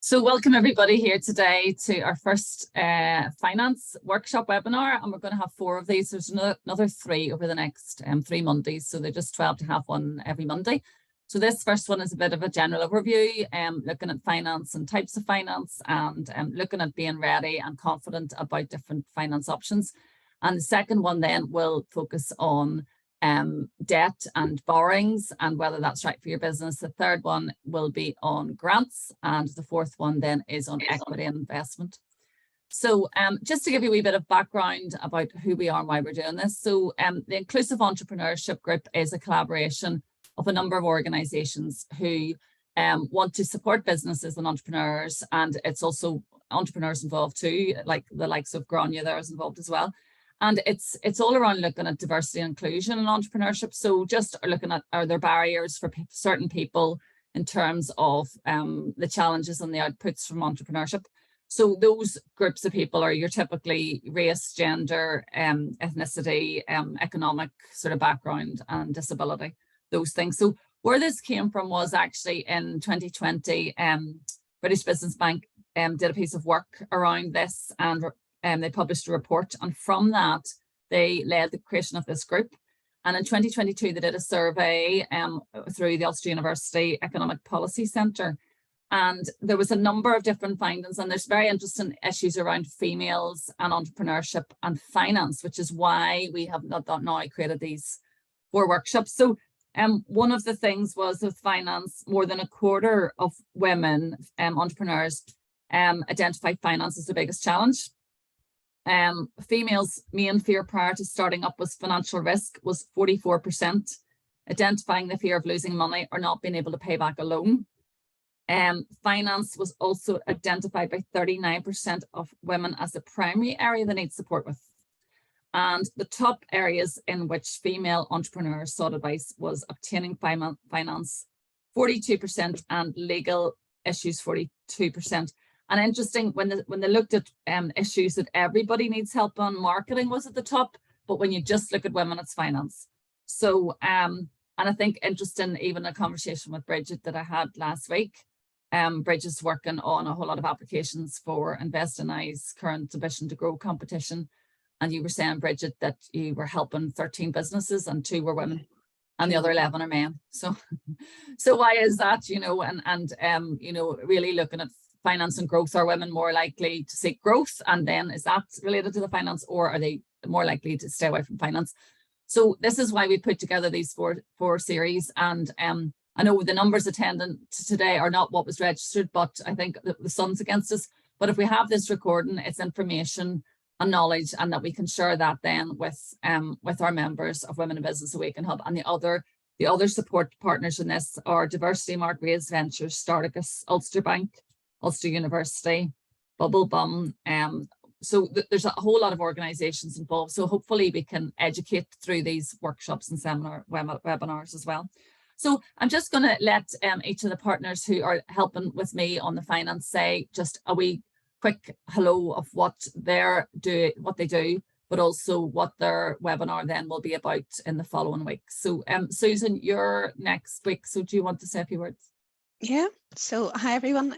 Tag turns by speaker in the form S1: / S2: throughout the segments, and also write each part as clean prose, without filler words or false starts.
S1: So welcome everybody here today to our first finance workshop webinar, and we're going to have 4 of these. There's another 3 over the next 3 Mondays, so they're just 12 to have one every Monday. So this first one is a bit of a general overview, looking at finance and types of finance, and looking at being ready and confident about different finance options. And the second one then will focus on debt and borrowings and whether that's right for your business. The third one will be on grants, and the fourth one then is on equity and investment. So just to give you a wee bit of background about who we are and why we're doing this. So the Inclusive Entrepreneurship Group is a collaboration of a number of organizations who want to support businesses and entrepreneurs, and it's also entrepreneurs involved too, like the likes of Grania there is involved as well. And it's all around looking at diversity and inclusion in entrepreneurship. So just looking at, are there barriers for certain people in terms of the challenges and the outputs from entrepreneurship? So those groups of people are your typically race, gender, ethnicity, economic sort of background and disability, those things. So where this came from was actually in 2020, British Business Bank did a piece of work around this, and they published a report, and from that they led the creation of this group. And in 2022 they did a survey through the Ulster University Economic Policy Centre, and there was a number of different findings, and there's very interesting issues around females and entrepreneurship and finance, which is why we have now created these 4 workshops. So one of the things was with finance, more than a quarter of women entrepreneurs identified finance as the biggest challenge. Females' main fear prior to starting up was financial risk, was 44%, identifying the fear of losing money or not being able to pay back a loan. Finance was also identified by 39% of women as the primary area they need support with. And the top areas in which female entrepreneurs sought advice was obtaining finance, 42%, and legal issues, 42%. And interesting, when they looked at issues that everybody needs help on, marketing was at the top, but when you just look at women, it's finance. So, and I think interesting, even a conversation with Bridget that I had last week. Bridget's working on a whole lot of applications for Invest in I's current Ambition to Grow competition. And you were saying, Bridget, that you were helping 13 businesses and 2 were women and the other 11 are men. So, so why is that, you know, and you know, really looking at finance and growth. Are women more likely to seek growth, and then is that related to the finance, or are they more likely to stay away from finance? So this is why we put together these four series, and I know the numbers attending today are not what was registered, but I think the sun's against us. But if we have this recording, it's information and knowledge, and that we can share that then with our members of Women in Business Awake and Hub. And the other support partners in this are Diversity Mark, Raise Ventures, Starticus, Ulster Bank, Ulster University, Bubble Bum. So there's a whole lot of organizations involved. So hopefully we can educate through these workshops and webinars as well. So I'm just going to let each of the partners who are helping with me on the finance say just a wee quick hello of what they do, but also what their webinar then will be about in the following week. So Susan, you're next week. So do you want to say a few words?
S2: Yeah, so hi everyone.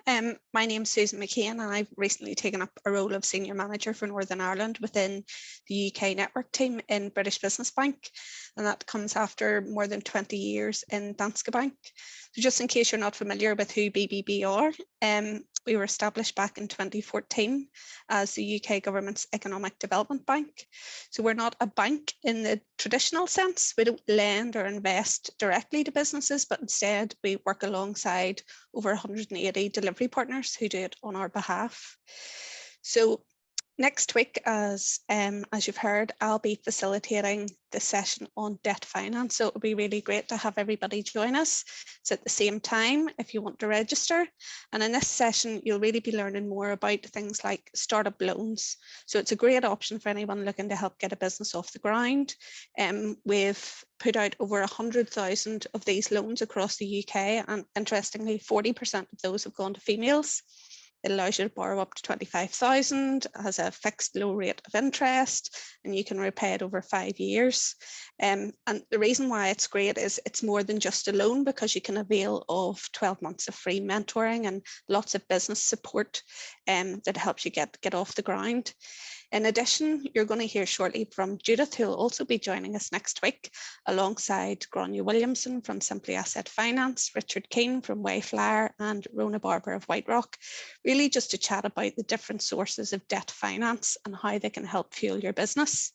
S2: My name's Susan McCain, and I've recently taken up a role of Senior Manager for Northern Ireland within the UK network team in British Business Bank, and that comes after more than 20 years in Danske Bank. So just in case you're not familiar with who BBB are, we were established back in 2014 as the UK government's economic development bank. So we're not a bank in the traditional sense. We don't lend or invest directly to businesses, but instead we work alongside over 180 delivery partners who do it on our behalf. So next week, as you've heard, I'll be facilitating the session on debt finance. So it'll be really great to have everybody join us. It's at the same time if you want to register. And in this session, you'll really be learning more about things like startup loans. So it's a great option for anyone looking to help get a business off the ground. We've put out over 100,000 of these loans across the UK, and interestingly, 40% of those have gone to females. It allows you to borrow up to 25,000, has a fixed low rate of interest, and you can repay it over 5 years. And the reason why it's great is it's more than just a loan, because you can avail of 12 months of free mentoring and lots of business support that helps you get off the ground. In addition, you're going to hear shortly from Judith, who will also be joining us next week, alongside Grania Williamson from Simply Asset Finance, Richard Keane from Wayflyer, and Rona Barber of White Rock, really just to chat about the different sources of debt finance and how they can help fuel your business.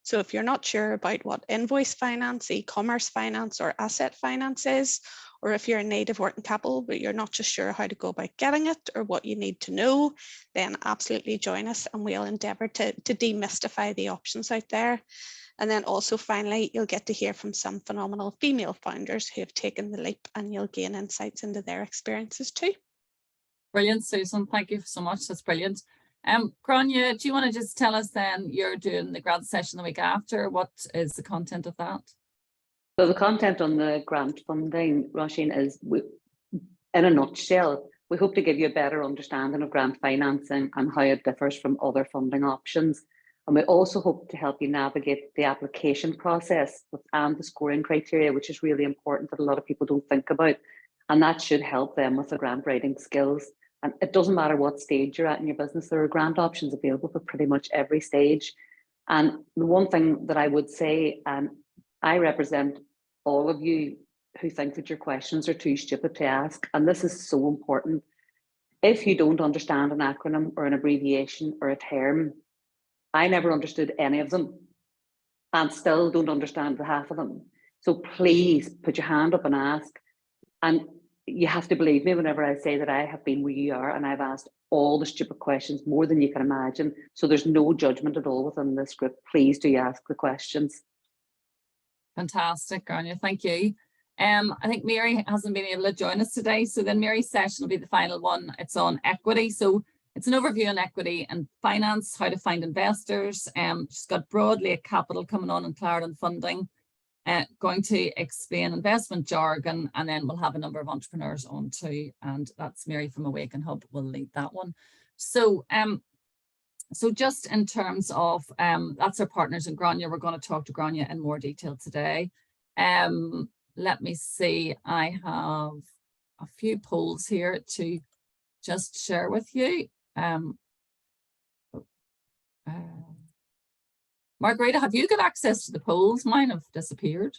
S2: So if you're not sure about what invoice finance, e-commerce finance, or asset finance is, or if you're in need of working capital, but you're not just sure how to go about getting it or what you need to know, then absolutely join us and we'll endeavour to demystify the options out there. And then also finally, you'll get to hear from some phenomenal female founders who have taken the leap, and you'll gain insights into their experiences too.
S1: Brilliant, Susan. Thank you so much. That's brilliant. Grania, do you want to just tell us then, you're doing the grant session the week after. What is the content of that?
S3: So the content on the grant funding, Roisin, is, in a nutshell, we hope to give you a better understanding of grant financing and how it differs from other funding options. And we also hope to help you navigate the application process and the scoring criteria, which is really important that a lot of people don't think about. And that should help them with the grant writing skills. And it doesn't matter what stage you're at in your business, there are grant options available for pretty much every stage. And the one thing that I would say, and I represent all of you who think that your questions are too stupid to ask, and this is so important. If you don't understand an acronym or an abbreviation or a term, I never understood any of them and still don't understand the half of them. So please put your hand up and ask. And you have to believe me whenever I say that I have been where you are and I've asked all the stupid questions, more than you can imagine. So there's no judgment at all within this group. Please do ask the questions.
S1: Fantastic, Grania. Thank you. I think Mary hasn't been able to join us today. So then Mary's session will be the final one. It's on equity. So it's an overview on equity and finance, how to find investors. She's got broadly a capital coming on and Clarendon funding. Going to explain investment jargon, and then we'll have a number of entrepreneurs on too, and that's Mary from Awaken Hub will lead that one. So so just in terms of that's our partners in Grania. We're going to talk to Grania in more detail today. Let me see, I have a few polls here to just share with you. Margarita, have you got access to the polls? Mine have disappeared.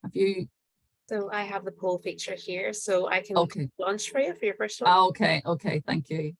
S1: Have you?
S4: So I have the poll feature here, so I can launch for you for your first one.
S1: Oh, okay, thank you.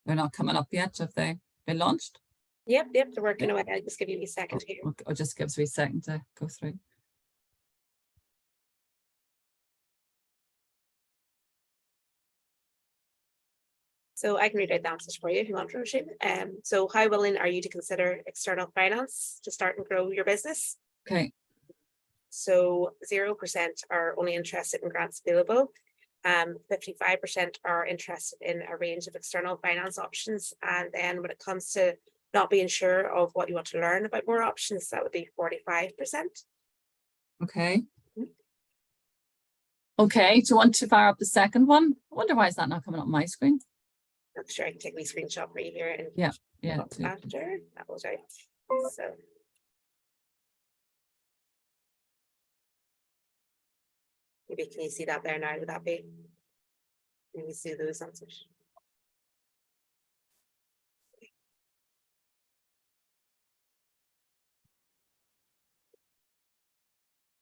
S1: They're not coming up yet. Have they been launched?
S4: Yep, they're working away. I'll just give you a second here.
S1: Okay, I'll just give us a second to go through.
S4: So I can read out the answers for you if you want, Roisin. So how willing are you to consider external finance to start and grow your business?
S1: Okay.
S4: So 0% are only interested in grants available. 55% are interested in a range of external finance options. And then when it comes to not being sure of what you want to learn about more options, that would be 45%.
S1: Okay. Okay, do you want to fire up the second one? I wonder why is that not coming up on my screen?
S4: I'm sure I can take my screenshot for you here. And
S1: yeah.
S4: After that was right. So. Maybe can you see that there now? Would that be? Can you see those answers?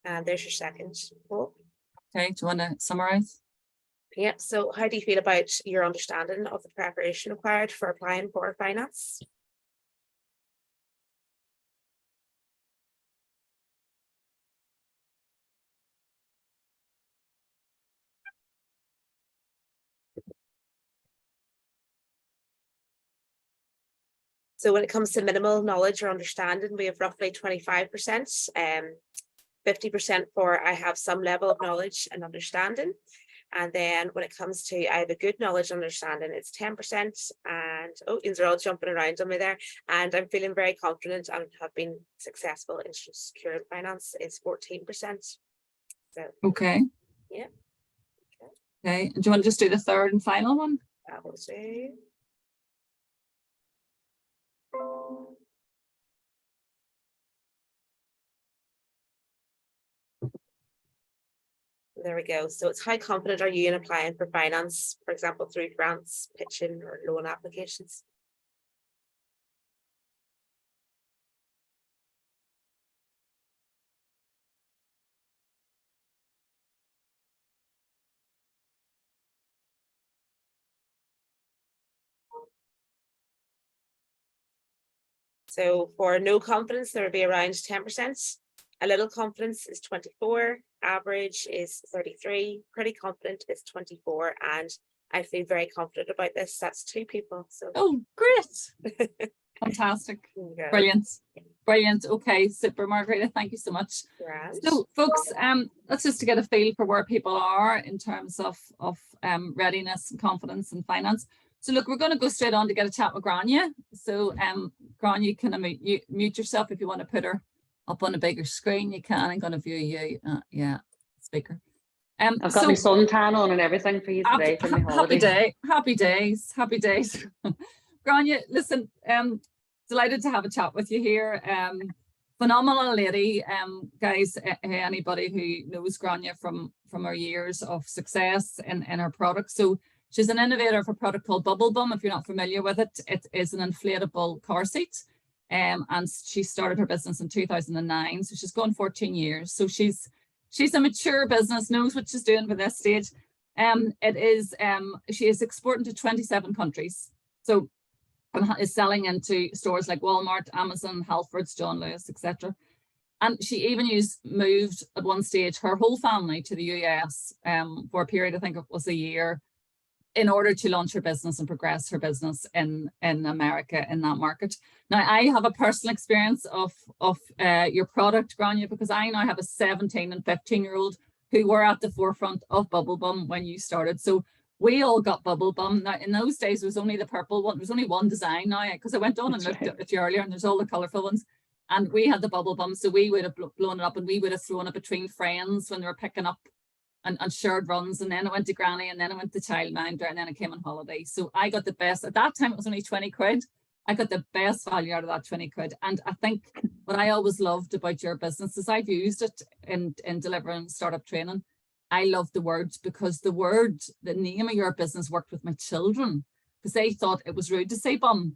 S4: And there's your second poll.
S1: Okay, do you want to summarize?
S4: Yeah, so how do you feel about your understanding of the preparation required for applying for finance? So when it comes to minimal knowledge or understanding, we have roughly 25%. 50% for I have some level of knowledge and understanding. And then when it comes to I have a good knowledge and understanding, it's 10%. And oh, things are all jumping around on me there. And I'm feeling very confident and have been successful in securing finance is 14%. So
S1: Okay.
S4: yeah.
S1: Okay. Do you want to just do the third and final one?
S4: That will do. There we go. So it's how confident are you in applying for finance, for example, through grants, pitching, or loan applications? So for no confidence, there would be around 10%. A little confidence is 24, average is 33, pretty confident is 24, and I feel very confident about this. That's 2 people. So
S1: Oh, great. Fantastic.
S4: yeah,
S1: Brilliant. Brilliant. Okay, super, Margarita. Thank you so much.
S4: grand.
S1: So, folks, that's just to get a feel for where people are in terms of readiness and confidence and finance. So, look, we're going to go straight on to get a chat with Grania. So, Grania, you can mute yourself if you want to put her up on a bigger screen. You can. I'm going to view you. Yeah, speaker.
S3: I've got my suntan on and everything for you today for my holiday.
S1: Happy days. Grania, listen, delighted to have a chat with you here. Phenomenal lady, guys. Anybody who knows Grania from her years of success in her product. So she's an innovator of a product called Bubble Bum. If you're not familiar with it, it is an inflatable car seat. And she started her business in 2009. So she's gone 14 years. So she's a mature business, knows what she's doing by this stage. She is exporting to 27 countries. So is selling into stores like Walmart, Amazon, Halfords, John Lewis, etc. And she even moved at one stage her whole family to the US for a period, I think it was a year, in order to launch her business and progress her business in America in that market. Now, I have a personal experience of your product, Grania, because I now have a 17 and 15-year-old who were at the forefront of Bubble Bum when you started. So we all got Bubble Bum. Now, in those days, there was only the purple one. There was only one design now, because I went on and looked at you earlier, and there's all the colourful ones. And we had the Bubble Bum, so we would have blown it up, and we would have thrown it between friends when they were picking up and shared runs. And then I went to Granny, and then I went to Childminder, and then I came on holiday. So I got the best. At that time, it was only 20 quid. I got the best value out of that 20 quid. And I think what I always loved about your business is I've used it in delivering startup training. I love the words, because the name of your business worked with my children, because they thought it was rude to say bum.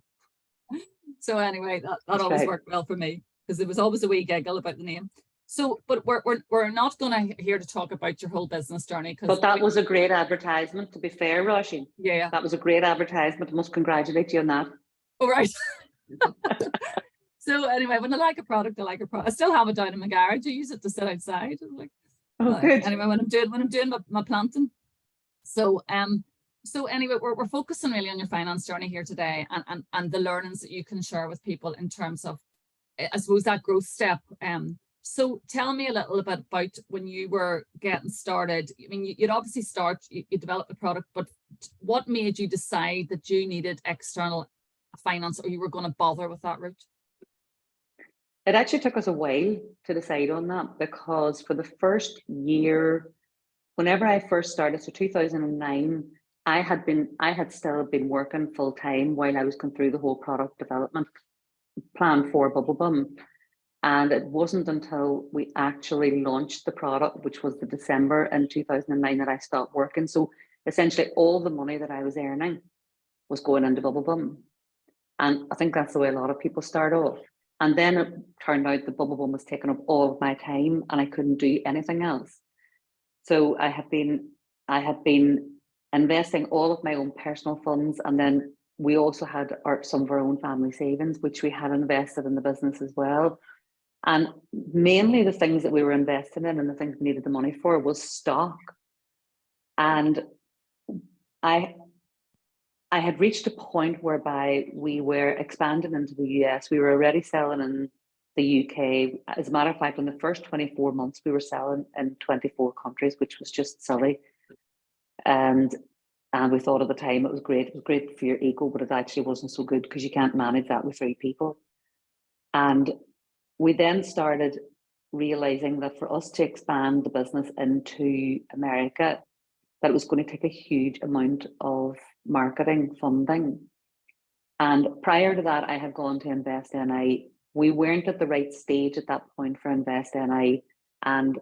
S1: So anyway, that always worked well for me, because there was always a wee giggle about the name. So, but we're not going to here to talk about your whole business journey.
S3: But that was a great advertisement, to be fair, Roisin.
S1: Yeah.
S3: That was a great advertisement. I must congratulate you on that.
S1: All right. So anyway, when I like a product, I like a product. I still have it down in my garage. I use it to sit outside. Like,
S3: good.
S1: Anyway, when I'm doing my planting. So anyway, we're focusing really on your finance journey here today, and the learnings that you can share with people in terms of, I suppose, that growth step. So tell me a little bit about when you were getting started. I mean, you'd obviously you developed the product, but what made you decide that you needed external finance, or you were going to bother with that route?
S3: It actually took us a while to decide on that, because for the first year, whenever I first started, so 2009, I had still been working full time while I was going through the whole product development plan for Bubble Bum. And it wasn't until we actually launched the product, which was the December in 2009, that I stopped working. So essentially all the money that I was earning was going into Bubble Bum. And I think that's the way a lot of people start off. And then it turned out the Bubble Bum was taking up all of my time, and I couldn't do anything else. So I had been investing all of my own personal funds, and then we also had some of our own family savings, which we had invested in the business as well. And mainly the things that we were investing in and the things we needed the money for was stock. And I had reached a point whereby we were expanding into the US. We were already selling in the UK. As a matter of fact, in the first 24 months, we were selling in 24 countries, which was just silly. And we thought at the time it was great. It was great for your ego, but it actually wasn't so good because you can't manage that with 3 people. And we then started realizing that for us to expand the business into America, that it was going to take a huge amount of marketing funding. And prior to that, I had gone to Invest NI. We weren't at the right stage at that point for Invest NI. And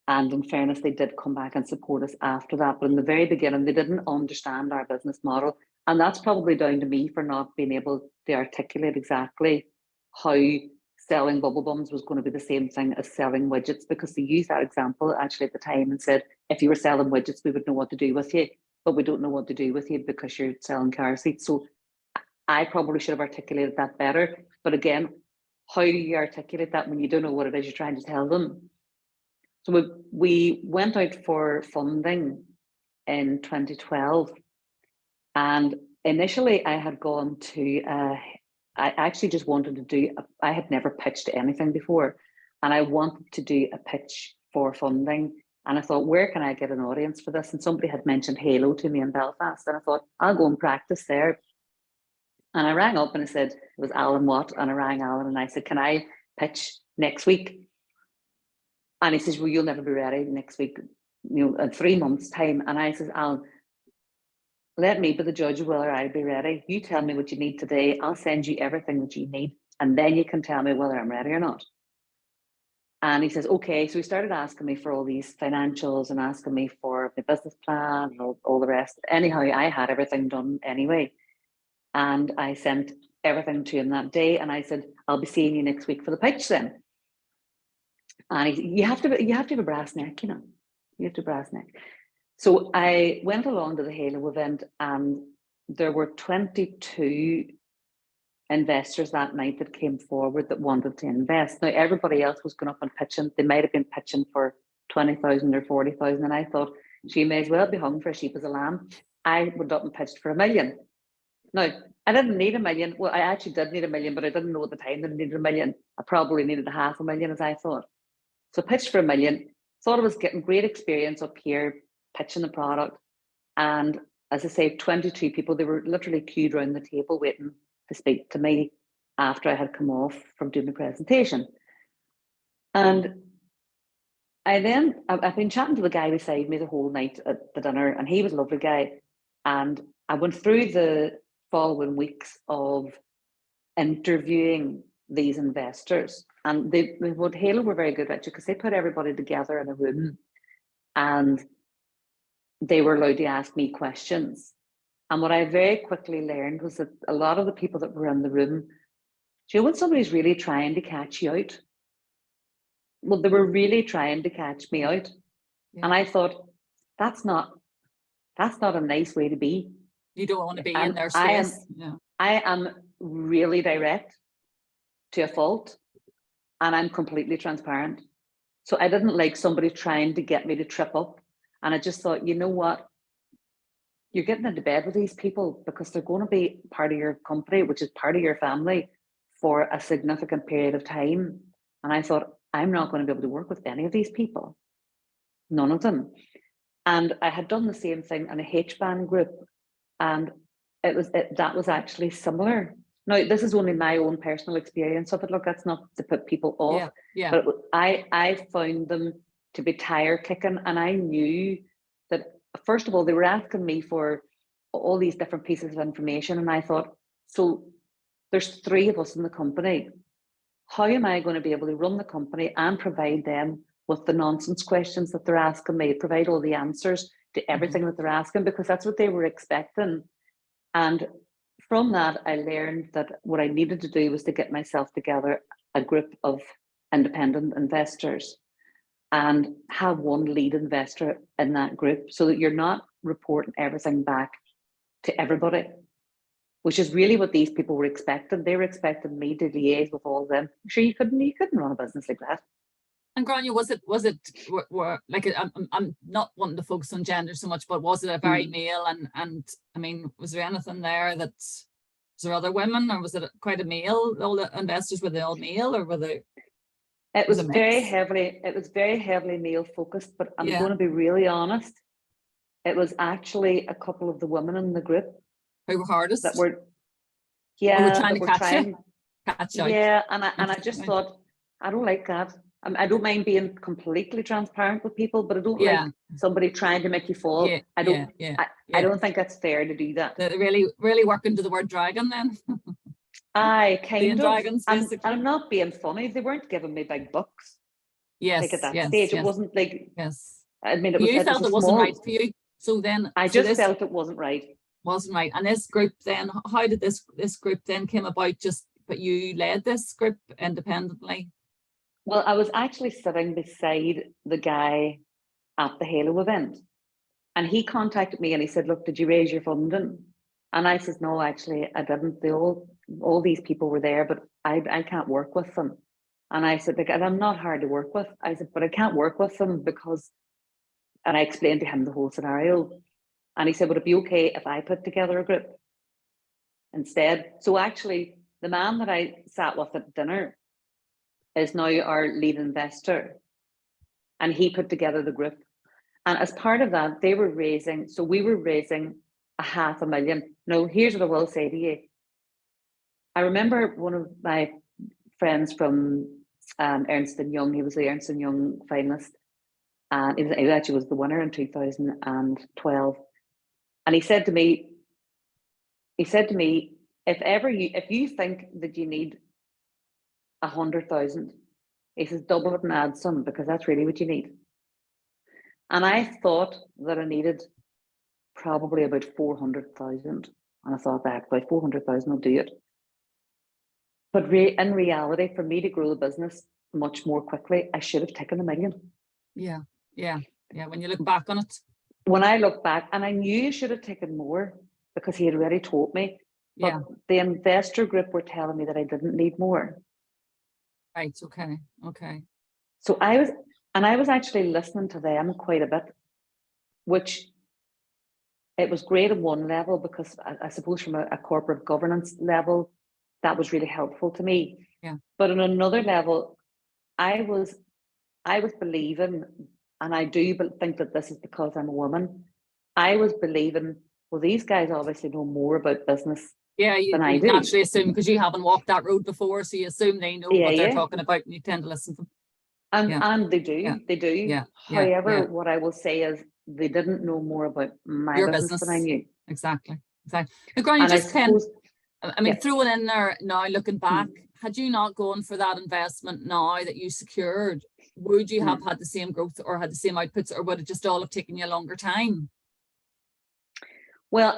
S3: in fairness, they did come back and support us after that. But in the very beginning, they didn't understand our business model. And that's probably down to me for not being able to articulate exactly how selling bubble bums was going to be the same thing as selling widgets, because they used that example actually at the time and said, if you were selling widgets, we would know what to do with you, but we don't know what to do with you because you're selling car seats. So I probably should have articulated that better. But again, how do you articulate that when you don't know what it is you're trying to tell them? So we went out for funding in 2012. And initially I had gone to, I actually just wanted to do, I had never pitched anything before. And I wanted to do a pitch for funding. And I thought, where can I get an audience for this? And somebody had mentioned Halo to me in Belfast. And I thought, I'll go and practice there. And I rang up and I said, it was Alan Watt. And I rang Alan and I said, can I pitch next week? And he says, well, you'll never be ready next week, in 3 months' time. And I says, Alan, let me be the judge of whether I'll be ready. You tell me what you need today. I'll send you everything that you need. And then you can tell me whether I'm ready or not. And he says, okay. So he started asking me for all these financials and asking me for my business plan and all the rest. Anyhow, I had everything done anyway. And I sent everything to him that day. And I said, I'll be seeing you next week for the pitch then. And he said, you have to have a brass neck, you have to brass neck. So I went along to the Halo event and there were 22 investors that night that came forward that wanted to invest. Now, everybody else was going up and pitching. They might have been pitching for 20,000 or 40,000. And I thought, she may as well be hung for a sheep as a lamb. I went up and pitched for $1 million. Now, I didn't need $1 million. Well, I actually did need $1 million, but I didn't know at the time that I needed $1 million. I probably needed $500,000 as I thought. So I pitched for $1 million, thought I was getting great experience up here, pitching the product. And as I say, 22 people, they were literally queued around the table waiting to speak to me after I had come off from doing the presentation. And I've been chatting to the guy beside me the whole night at the dinner, and he was a lovely guy. And I went through the following weeks of interviewing these investors. And what Halo were very good at, because they put everybody together in a room and they were allowed to ask me questions. And what I very quickly learned was that a lot of the people that were in the room, when somebody's really trying to catch you out, well, they were really trying to catch me out. Yeah. And I thought, that's not a nice way to be.
S1: You don't want to be in their space.
S3: I am really direct to a fault, and I'm completely transparent. So I didn't like somebody trying to get me to trip up. And I just thought, you know what? You're getting into bed with these people because they're going to be part of your company, which is part of your family, for a significant period of time. And I thought, I'm not going to be able to work with any of these people. None of them. And I had done the same thing in a HBAN group. And that was actually similar. Now, this is only my own personal experience of it. Look, that's not to put people off.
S1: Yeah.
S3: But I found them to be tire kicking. And I knew that, first of all, they were asking me for all these different pieces of information. And I thought, so there's 3 of us in the company. How am I going to be able to run the company and provide them with the nonsense questions that they're asking me, provide all the answers to everything that they're asking, because that's what they were expecting. And from that, I learned that what I needed to do was to get myself together a group of independent investors and have one lead investor in that group, so that you're not reporting everything back to everybody, which is really what these people were expecting. They were expecting me to liaise with all of them. Sure, you couldn't run a business like that.
S1: And Grania, was it like, I'm not wanting to focus on gender so much, but was it a very male and I mean, was there anything there that there other women, or was it quite a male? All the investors, were they all male, or were they?
S3: It
S1: Was
S3: was
S1: a
S3: very
S1: mix?
S3: heavily male focused, but I'm
S1: Yeah.
S3: going to be really honest. It was actually a couple of the women in the group
S1: Who were hardest?
S3: that were,
S1: Who were
S3: yeah,
S1: trying
S3: that
S1: to
S3: were
S1: catch
S3: trying,
S1: you? Catch out.
S3: yeah, and I just
S1: Exactly.
S3: thought, I don't like that. I don't mind being completely transparent with people, but I don't
S1: Yeah.
S3: like somebody trying to make you fall.
S1: Yeah,
S3: I don't,
S1: yeah,
S3: I
S1: yeah.
S3: don't think that's fair to do that.
S1: They really work into the word dragon then.
S3: I
S1: Being
S3: kind of,
S1: dragons,
S3: and
S1: basically.
S3: I'm not being funny. They weren't giving me big bucks.
S1: Yes,
S3: Like at that
S1: yes,
S3: stage,
S1: yes,
S3: it wasn't like,
S1: yes.
S3: I mean, it
S1: You
S3: was
S1: felt
S3: a
S1: it wasn't right
S3: small,
S1: for you. So then,
S3: I
S1: so
S3: just
S1: this
S3: felt it wasn't right.
S1: wasn't right. And this group then, how did this group then came about? Just, but you led this group independently.
S3: Well, I was actually sitting beside the guy at the Halo event, and he contacted me and he said, "Look, did you raise your funding?" And I said, "No, actually, I didn't. They all these people were there, but I can't work with them." And I said, "Like, and I'm not hard to work with." I said, "But I can't work with them because," and I explained to him the whole scenario, and he said, "Would it be okay if I put together a group instead?" So actually, the man that I sat with at dinner is now our lead investor, and he put together the group. And as part of that, they were raising, so we were raising 500,000. Now, here's what I will say to you. I remember one of my friends from Ernst & Young, he was the Ernst & Young finalist, and he actually was the winner in 2012. And he said to me, if you think that you need 100,000, he says, double it and add some, because that's really what you need. And I thought that I needed probably about 400,000. And I thought that about 400,000 will do it. But in reality, for me to grow the business much more quickly, I should have taken 1 million.
S1: Yeah, yeah, yeah. When you look back on it.
S3: When I look back, and I knew I should have taken more because he had already told me. But
S1: Yeah.
S3: the investor group were telling me that I didn't need more.
S1: Right. Okay. Okay.
S3: So I was actually listening to them quite a bit, which it was great at one level because I suppose from a corporate governance level, that was really helpful to me.
S1: Yeah.
S3: But on another level, I was believing, and I do think that this is because I'm a woman, I was believing, well, these guys obviously know more about business
S1: Yeah, you
S3: than I do.
S1: naturally assume because you haven't walked that road before, so you assume they know what they're talking about, and you tend to listen to them.
S3: And they do,
S1: Yeah.
S3: they do.
S1: Yeah.
S3: However, what I will say is they didn't know more about my
S1: Your
S3: business than I knew.
S1: Exactly. Now, Granny,
S3: And
S1: just I mean,
S3: yeah.
S1: throwing in there now, looking back, had you not gone for that investment now that you secured, would you have had the same growth or had the same outputs, or would it just all have taken you a longer time?
S3: Well,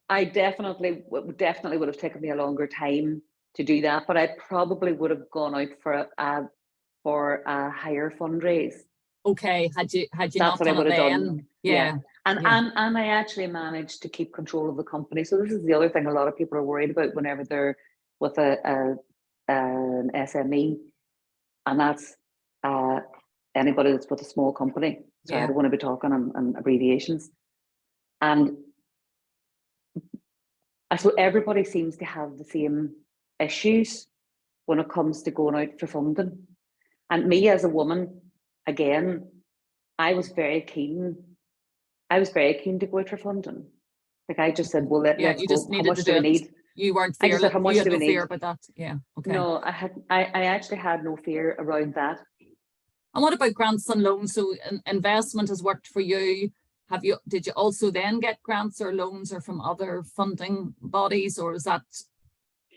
S3: I definitely would have taken me a longer time to do that, but I probably would have gone out for a higher fundraise.
S1: Okay, had you
S3: That's
S1: not
S3: what I
S1: done
S3: would
S1: it
S3: have
S1: then?
S3: done.
S1: Yeah.
S3: And I actually managed to keep control of the company. So this is the other thing a lot of people are worried about whenever they're with an SME, and that's anybody that's with a small company. So I don't want to be talking on abbreviations. And I suppose everybody seems to have the same issues when it comes to going out for funding. And me as a woman, again, I was very keen to go out for funding. Like I just said, well, let's
S1: you
S3: go.
S1: just
S3: How
S1: needed
S3: much
S1: to
S3: do we need?
S1: You weren't
S3: I just
S1: fearless.
S3: said, how much
S1: You had
S3: do we
S1: no
S3: need?
S1: fear about that. Yeah. Okay.
S3: No, I actually had no fear around that.
S1: And what about grants and loans? So investment has worked for you. Did you also then get grants or loans or from other funding bodies, or is that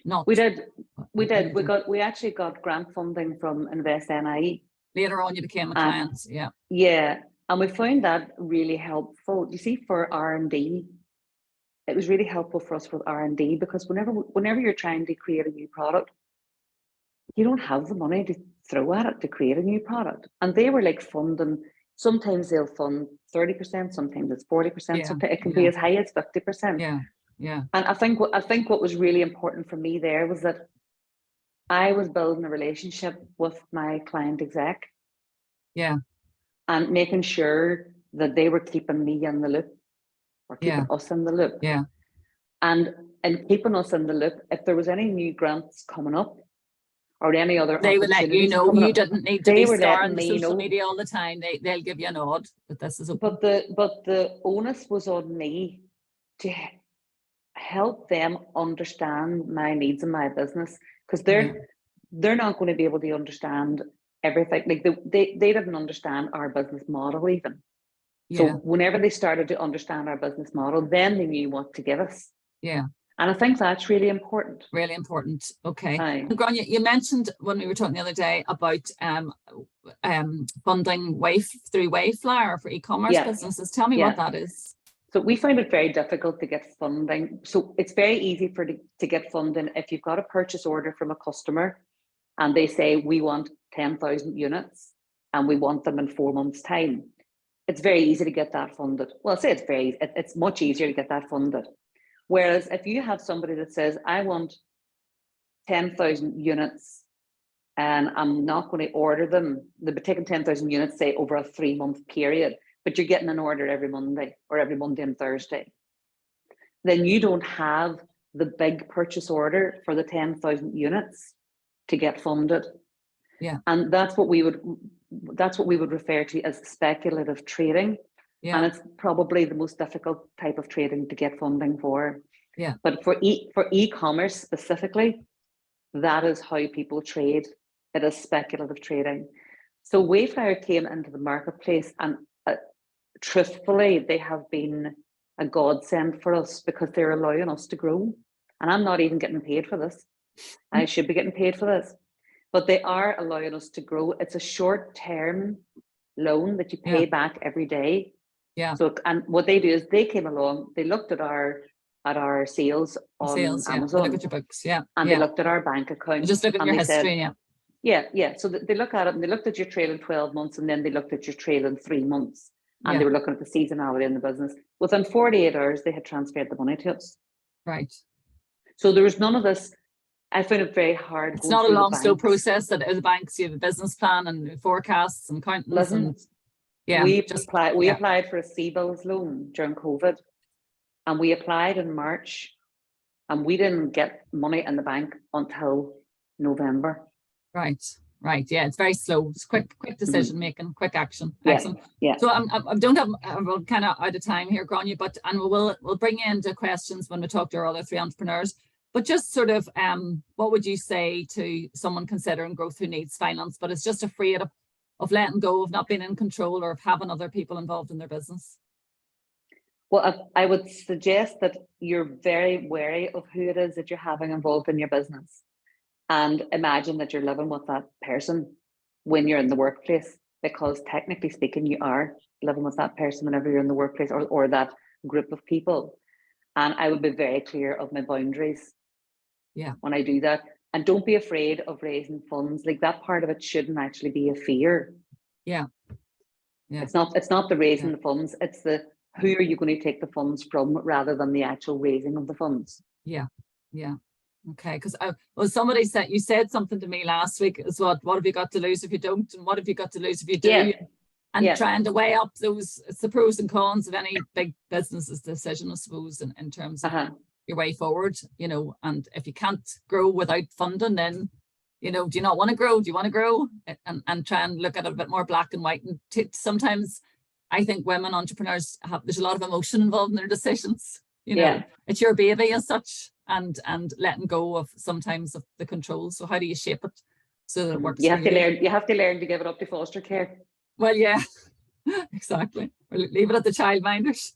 S1: not?
S3: We did. We actually got grant funding from Invest NI.
S1: Later on, you became a client. Yeah.
S3: Yeah, and we found that really helpful. You see, for R&D, it was really helpful for us with R&D because whenever you're trying to create a new product, you don't have the money to throw at it to create a new product. And they were like funding. Sometimes they'll fund 30%, sometimes it's 40%, sometimes it can be as high as 50%.
S1: Yeah, yeah.
S3: And I think what was really important for me there was that I was building a relationship with my client exec.
S1: Yeah.
S3: And making sure that they were keeping me in the loop or keeping us in the loop.
S1: Yeah.
S3: and keeping us in the loop. If there was any new grants coming up or any other
S1: They would let you
S3: opportunities
S1: know.
S3: coming
S1: You
S3: up,
S1: didn't need to
S3: they
S1: be
S3: were letting
S1: scouring the
S3: me
S1: social
S3: know.
S1: media all the time. They'll give you a nod that this is open.
S3: But the onus was on me to help them understand my needs and my business, because they're not going to be able to understand everything. Like they didn't understand our business model even. So whenever they started to understand our business model, then they knew what to give us.
S1: Yeah.
S3: And I think that's really important.
S1: Really important. Okay.
S3: Aye.
S1: And Grania, you mentioned when we were talking the other day about funding through Wayflyer for e-commerce businesses. Tell me what that is.
S3: So we find it very difficult to get funding. So it's very easy to get funding if you've got a purchase order from a customer and they say, we want 10,000 units and we want them in 4 months' time. It's very easy to get that funded. Well, it's much easier to get that funded. Whereas if you have somebody that says, I want 10,000 units and I'm not going to order them, they'll be taking 10,000 units, say, over a 3-month period, but you're getting an order every Monday or every Monday and Thursday, then you don't have the big purchase order for the 10,000 units to get funded.
S1: Yeah.
S3: And that's what we would refer to as speculative trading.
S1: Yeah.
S3: And it's probably the most difficult type of trading to get funding for.
S1: Yeah.
S3: But for e-commerce specifically, that is how people trade. It is speculative trading. So Wayflyer came into the marketplace, and truthfully, they have been a godsend for us because they're allowing us to grow. And I'm not even getting paid for this. I should be getting paid for this. But they are allowing us to grow. It's a short-term loan that you pay back every day.
S1: Yeah.
S3: So, and what they do is they came along, they looked at our sales on Amazon.
S1: They look at your books,
S3: and they looked at our bank account.
S1: You just look at your history,
S3: So they look at it and they looked at your trailing 12 months and then they looked at your trailing 3 months and they were looking at the seasonality in the business. Within 48 hours, they had transferred the money to us.
S1: Right.
S3: So there was none of this. I found it very hard.
S1: It's not a long, slow process that the banks, you have a business plan and forecasts and accountants. We applied for a CBILS loan during COVID, and we applied in March, and we didn't get money in the bank until November. Right. Yeah, it's very slow. It's quick decision making, quick action. Excellent.
S3: Yeah.
S1: So I'm kind of out of time here, Grania, and we'll bring you into questions when we talk to our other 3 entrepreneurs. But just sort of, what would you say to someone considering growth who needs finance, but is just afraid of letting go, of not being in control, or of having other people involved in their business?
S3: Well, I would suggest that you're very wary of who it is that you're having involved in your business. And imagine that you're living with that person when you're in the workplace, because technically speaking, you are living with that person whenever you're in the workplace or that group of people. And I would be very clear of my boundaries.
S1: Yeah.
S3: When I do that. And don't be afraid of raising funds. Like, that part of it shouldn't actually be a fear.
S1: Yeah.
S3: It's not the raising the funds, it's the who are you going to take the funds from rather than the actual raising of the funds.
S1: Yeah. Okay, because somebody said, you said something to me last week as well. What have you got to lose if you don't, and what have you got to lose if you do? And trying to weigh up it's the pros and cons of any big business's decision, I suppose, in terms of your way forward, and if you can't grow without funding, then, do you not want to grow? Do you want to grow? And try and look at it a bit more black and white. And sometimes I think women entrepreneurs there's a lot of emotion involved in their decisions. It's your baby as such, and letting go of sometimes of the control. So how do you shape it so that it works? You have
S3: to learn to give it up to foster care.
S1: Well, yeah, exactly. Or leave it at the childminders.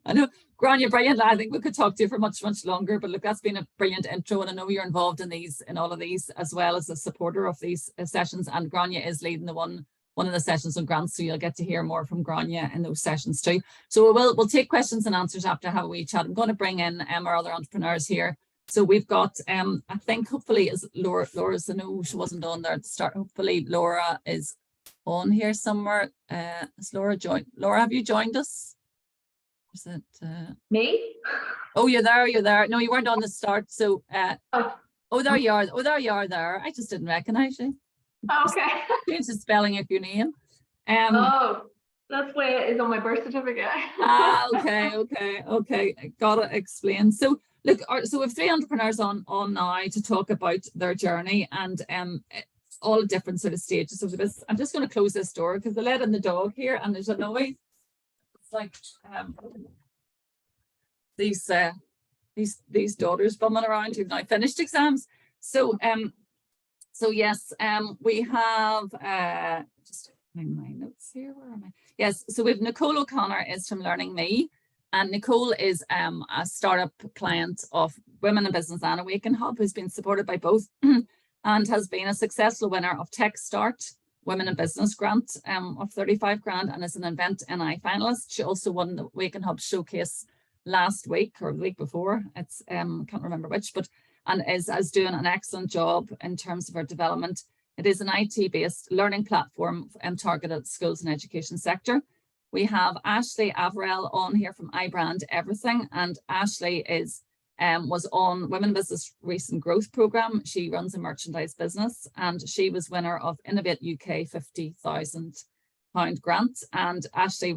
S1: I know, Grania, brilliant. I think we could talk to you for much, much longer, but look, that's been a brilliant intro, and I know you're involved in all of these, as well as a supporter of these sessions, and Grania is leading the one of the sessions on grants, so you'll get to hear more from Grania in those sessions too. So we'll take questions and answers after have a wee chat. I'm going to bring in our other entrepreneurs here. So we've got, I think hopefully is Laura's, I know she wasn't on there at the start. Hopefully Laura is on here somewhere. Has Laura joined? Laura, have you joined us? Is it
S5: me?
S1: Oh, you're there. No, you weren't on the start. So there you are. Oh, there you are there. I just didn't recognize you.
S5: Okay.
S1: Change the spelling of your name.
S5: That's why it is on my birth certificate.
S1: Okay. Gotta explain. So look, so we have 3 entrepreneurs on now to talk about their journey and all different sort of stages of this. I'm just going to close this door because they're letting the dog here and there's a noise. It's like these daughters bumming around who've now finished exams. So yes, we have just my notes here. Where am I? Yes, so we have Nicole O'Connor is from Learning Me, and Nicole is a startup client of Women in Business and Awaken Hub, who's been supported by both and has been a successful winner of Tech Start Women in Business grant of 35 grand and is an Invent NI finalist. She also won the Awaken Hub showcase last week or the week before. It's can't remember which, but and is doing an excellent job in terms of her development. It is an IT-based learning platform targeted at schools and education sector. We have Ashley Averell on here from iBrand Everything, and Ashley was on Women in Business Recent Growth Programme. She runs a merchandise business and she was winner of Innovate UK £50,000 grant. And Ashley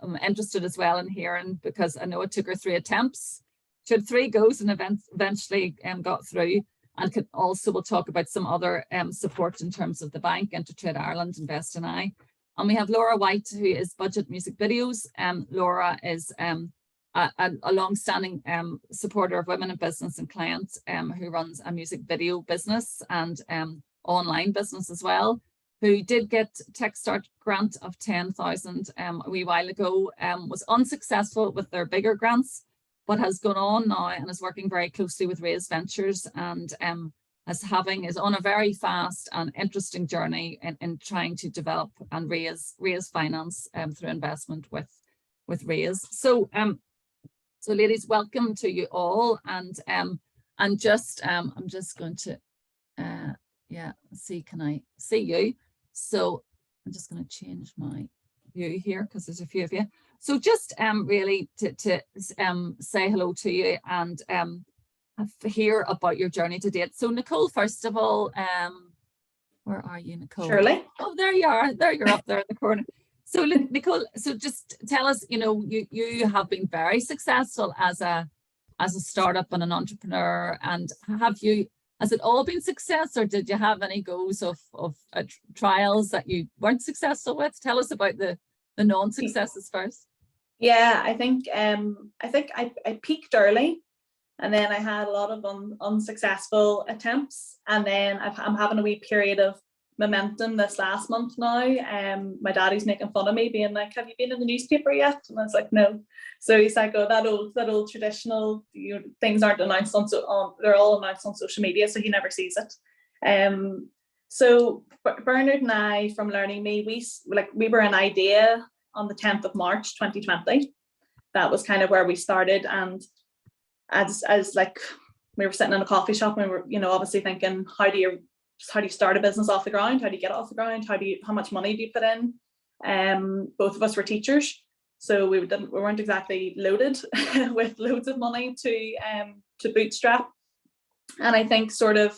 S1: I'm interested as well in hearing, because I know it took her 3 attempts. She had 3 goes and eventually got through, and we'll talk about some other support in terms of the bank, Intertrade Ireland, Invest NI. And we have Laura White, who is Budget Music Videos. Laura is a long-standing supporter of women in business and clients who runs a music video business and online business as well, who did get Tech Start grant of 10,000 a wee while ago, was unsuccessful with their bigger grants, but has gone on now and is working very closely with Raise Ventures and is on a very fast and interesting journey in trying to develop and raise finance through investment with Raise. So ladies, welcome to you all, and I'm just going to see, can I see you? So I'm just going to change my view here because there's a few of you. So just really to say hello to you and hear about your journey to date. So Nicole, first of all, where are you, Nicole?
S6: Shirley.
S1: Oh, there you are. There you're up there in the corner. So look, Nicole, so just tell us, you have been very successful as a startup and an entrepreneur, and has it all been success, or did you have any goes of trials that you weren't successful with? Tell us about the non-successes first.
S6: Yeah, I think I peaked early, and then I had a lot of unsuccessful attempts, and then I'm having a wee period of momentum this last month now. My daddy's making fun of me, being like, "Have you been in the newspaper yet?" And I was like, "No." So he's like, "Oh, that old traditional, things aren't announced they're all announced on social media, so he never sees it." So Bernard and I from Learning Me, we were an idea on the 10th of March 2020. That was kind of where we started, and as like we were sitting in a coffee shop and we were obviously thinking, how do you start a business off the ground? How do you get it off the ground? How much money do you put in? Both of us were teachers, so we weren't exactly loaded with loads of money to bootstrap. And I think sort of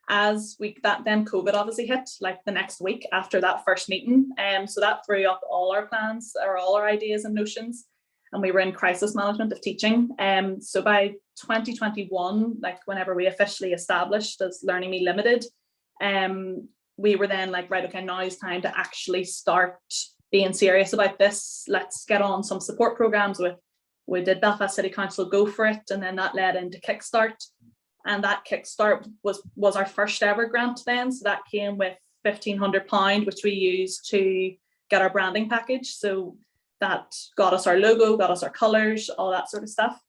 S6: then COVID obviously hit like the next week after that first meeting, so that threw up all our plans or all our ideas and notions, and we were in crisis management of teaching. So by 2021, like whenever we officially established as Learning Me Limited, we were then like, right, okay, now is time to actually start being serious about this. Let's get on some support programs we did Belfast City Council Go For It, and then that led into Kickstart. And that Kickstart was our first ever grant then. So that came with £1,500, which we used to get our branding package. So that got us our logo, got us our colours, all that sort of stuff.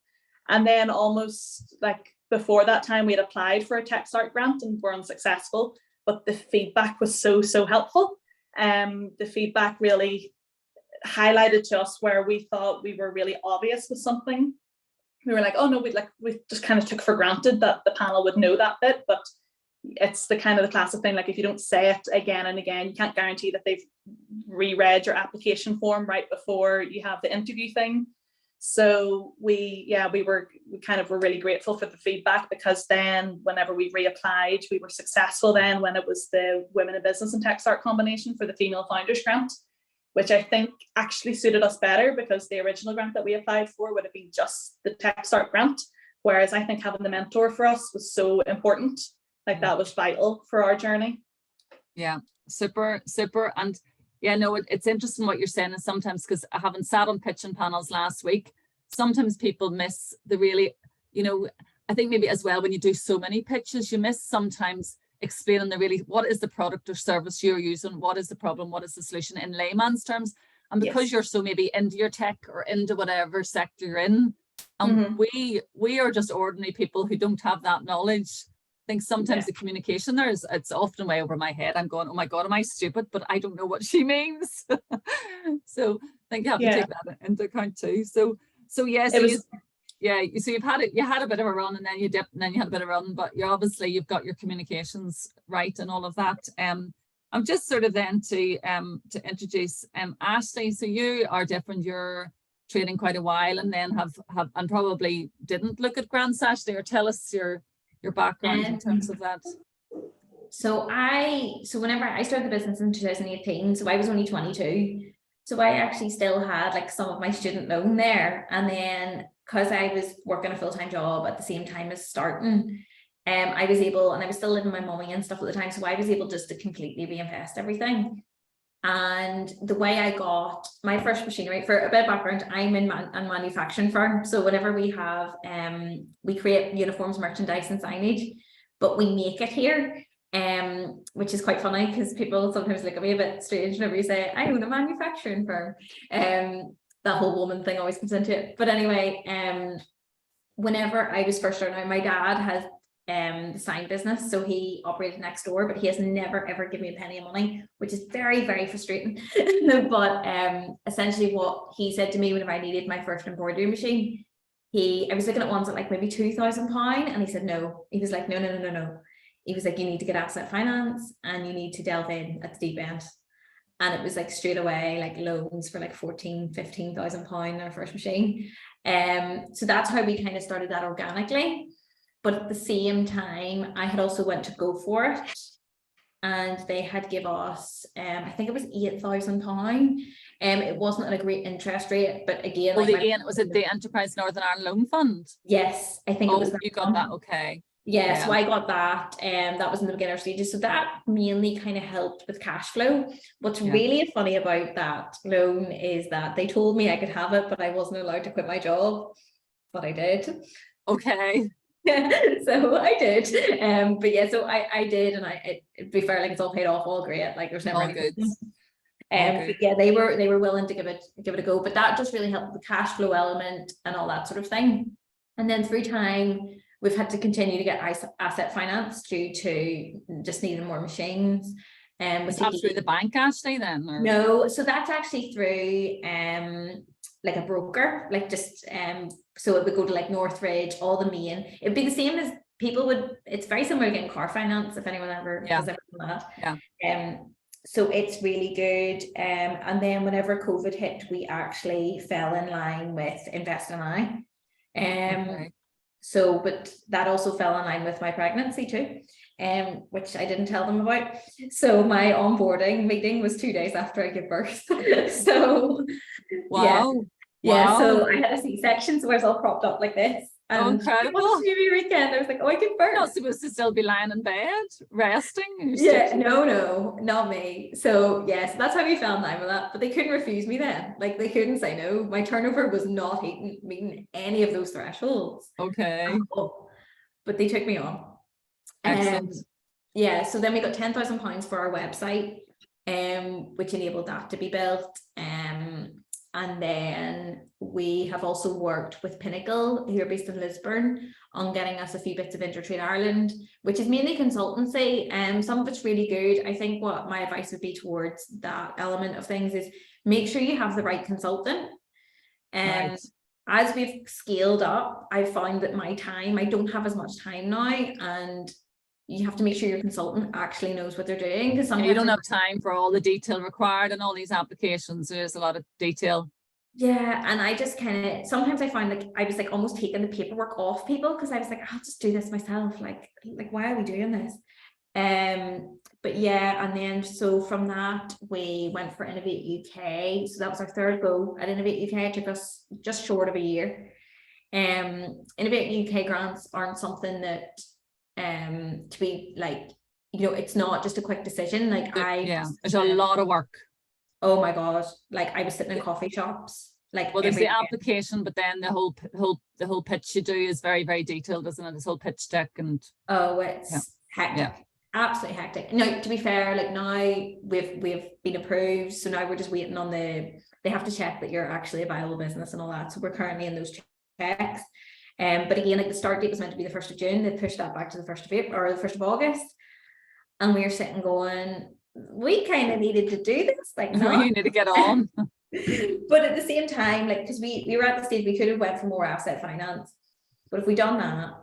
S6: And then almost like before that time, we had applied for a Tech Start grant and were unsuccessful, but the feedback was so helpful. The feedback really highlighted to us where we thought we were really obvious with something. We were like, oh no, we just kind of took for granted that the panel would know that bit, but it's the kind of the classic thing, like if you don't say it again and again, you can't guarantee that they've reread your application form right before you have the interview thing. So we were really grateful for the feedback, because then whenever we reapplied, we were successful then when it was the Women in Business and Tech Start combination for the Female Founders Grant. which I think actually suited us better, because the original grant that we applied for would have been just the Tech Start grant. Whereas I think having the mentor for us was so important. Like that was vital for our journey.
S1: Yeah, super. And yeah, no, it's interesting what you're saying. And sometimes, because I haven't sat on pitching panels last week, sometimes people miss the really, you know, I think maybe as well, when you do so many pitches, you miss sometimes explaining the really, what is the product or service you're using? What is the problem? What is the solution in layman's terms? And because
S6: Yes.
S1: you're so maybe into your tech or into whatever sector you're in, and we are just ordinary people who don't have that knowledge. I think sometimes the communication there is, it's often way over my head. I'm going, oh my God, am I stupid? But I don't know what she means. So I think you have to take that into account too. So yes, so you've had it, you had a bit of a run, and then you dipped, and then you had a bit of a run, but you're obviously, you've got your communications right and all of that. I'm just sort of then to introduce Ashley. So you are different, you're trading quite a while, and then have and probably didn't look at grants, Ashley, or tell us your background in terms of that.
S7: So whenever I started the business in 2018, so I was only 22. So I actually still had like some of my student loan there. And then because I was working a full-time job at the same time as starting, I was able, and I was still living with my mummy and stuff at the time, so I was able just to completely reinvest everything. And the way I got my first machinery, for a bit of background, I'm in a manufacturing firm. So whenever we have, we create uniforms, merchandise and signage, but we make it here, which is quite funny because people sometimes look at me a bit strange whenever you say, I own a manufacturing firm. That whole woman thing always comes into it. But anyway, whenever I was first starting out, my dad has the sign business, so he operated next door, but he has never ever given me a penny of money, which is very, very frustrating. But essentially what he said to me whenever I needed my first embroidery machine, I was looking at ones at like maybe £2,000, and he said no. He was like, no. He was like, you need to get asset finance and you need to delve in at the deep end. And it was like straight away, like loans for like 15,000 pounds our first machine. So that's how we kind of started that organically. But at the same time, I had also went to go for it, and they had give us, I think it was £8,000. It wasn't at a great interest rate, but again,
S1: Well,
S7: like
S1: again, was it the Enterprise Northern Ireland Loan Fund?
S7: Yes, I think it was.
S1: You got that, okay.
S7: Yeah, so I got that, and that was in the beginner stages. So that mainly kind of helped with cash flow. What's really funny about that loan is that they told me I could have it, but I wasn't allowed to quit my job, but I did.
S1: Okay.
S7: So I did, but yeah, so I did, and to be fair, like it's all paid off, all great, like there's never
S1: All good.
S7: But yeah, they were willing to give it a go, but that just really helped with the cash flow element and all that sort of thing. And then through time, we've had to continue to get asset finance due to just needing more machines.
S1: Was that through the bank, Ashley, then? Or?
S7: No, so that's actually through like a broker, like just so it would go to like Northridge, all the main. It'd be the same as people would. It's very similar to getting car finance, if anyone ever has ever done that. Yeah. So it's really good. And then whenever COVID hit, we actually fell in line with Invest in I.
S1: Okay.
S7: So, but that also fell in line with my pregnancy too, which I didn't tell them about. So my onboarding meeting was 2 days after I gave birth. So
S1: wow.
S7: Yeah, so I had a C-section, so I was all propped up like this. And
S1: incredible.
S7: Every weekend, I was like, oh, I give birth.
S1: You're not supposed to still be lying in bed, resting?
S7: No, not me. So yeah, so that's how we fell in line with that. But they couldn't refuse me then. Like they couldn't say no. My turnover was not meeting any of those thresholds.
S1: Okay.
S7: But they took me on.
S1: Excellent.
S7: Yeah, so then we got £10,000 for our website, which enabled that to be built. And then we have also worked with Pinnacle, who are based in Lisburn, on getting us a few bits of Intertrade Ireland, which is mainly consultancy. Some of it's really good. I think what my advice would be towards that element of things is make sure you have the right consultant. Right. As we've scaled up, I found that I don't have as much time now, and you have to make sure your consultant actually knows what they're doing, because sometimes
S1: you don't have time for all the detail required and all these applications. There's a lot of detail.
S7: Yeah, and I just kind of sometimes I find like I was like almost taking the paperwork off people, because I was like, I'll just do this myself. Like why are we doing this? But But yeah, and then so from that we went for Innovate UK. So that was our third go at Innovate UK. It took us just short of a year. Innovate UK grants aren't something that to be like, you know, it's not just a quick decision. Like
S1: there's a lot of work.
S7: Oh my god, like I was sitting in coffee shops. Like,
S1: well, there's the
S7: every day.
S1: application, but then the whole pitch you do is very, very detailed, isn't it? This whole pitch deck and
S7: Oh, it's hectic. Absolutely hectic. No, to be fair, like now we've been approved, so now we're just waiting on they have to check that you're actually a viable business and all that. So we're currently in those checks. But again, like the start date was meant to be the 1st of June. They pushed that back to the 1st of April or the 1st of August. And we were sitting going, we kind of needed to do this. Like, no,
S1: you need to get on.
S7: But at the same time, like, because we were at the stage we could have went for more asset finance, but if we done that,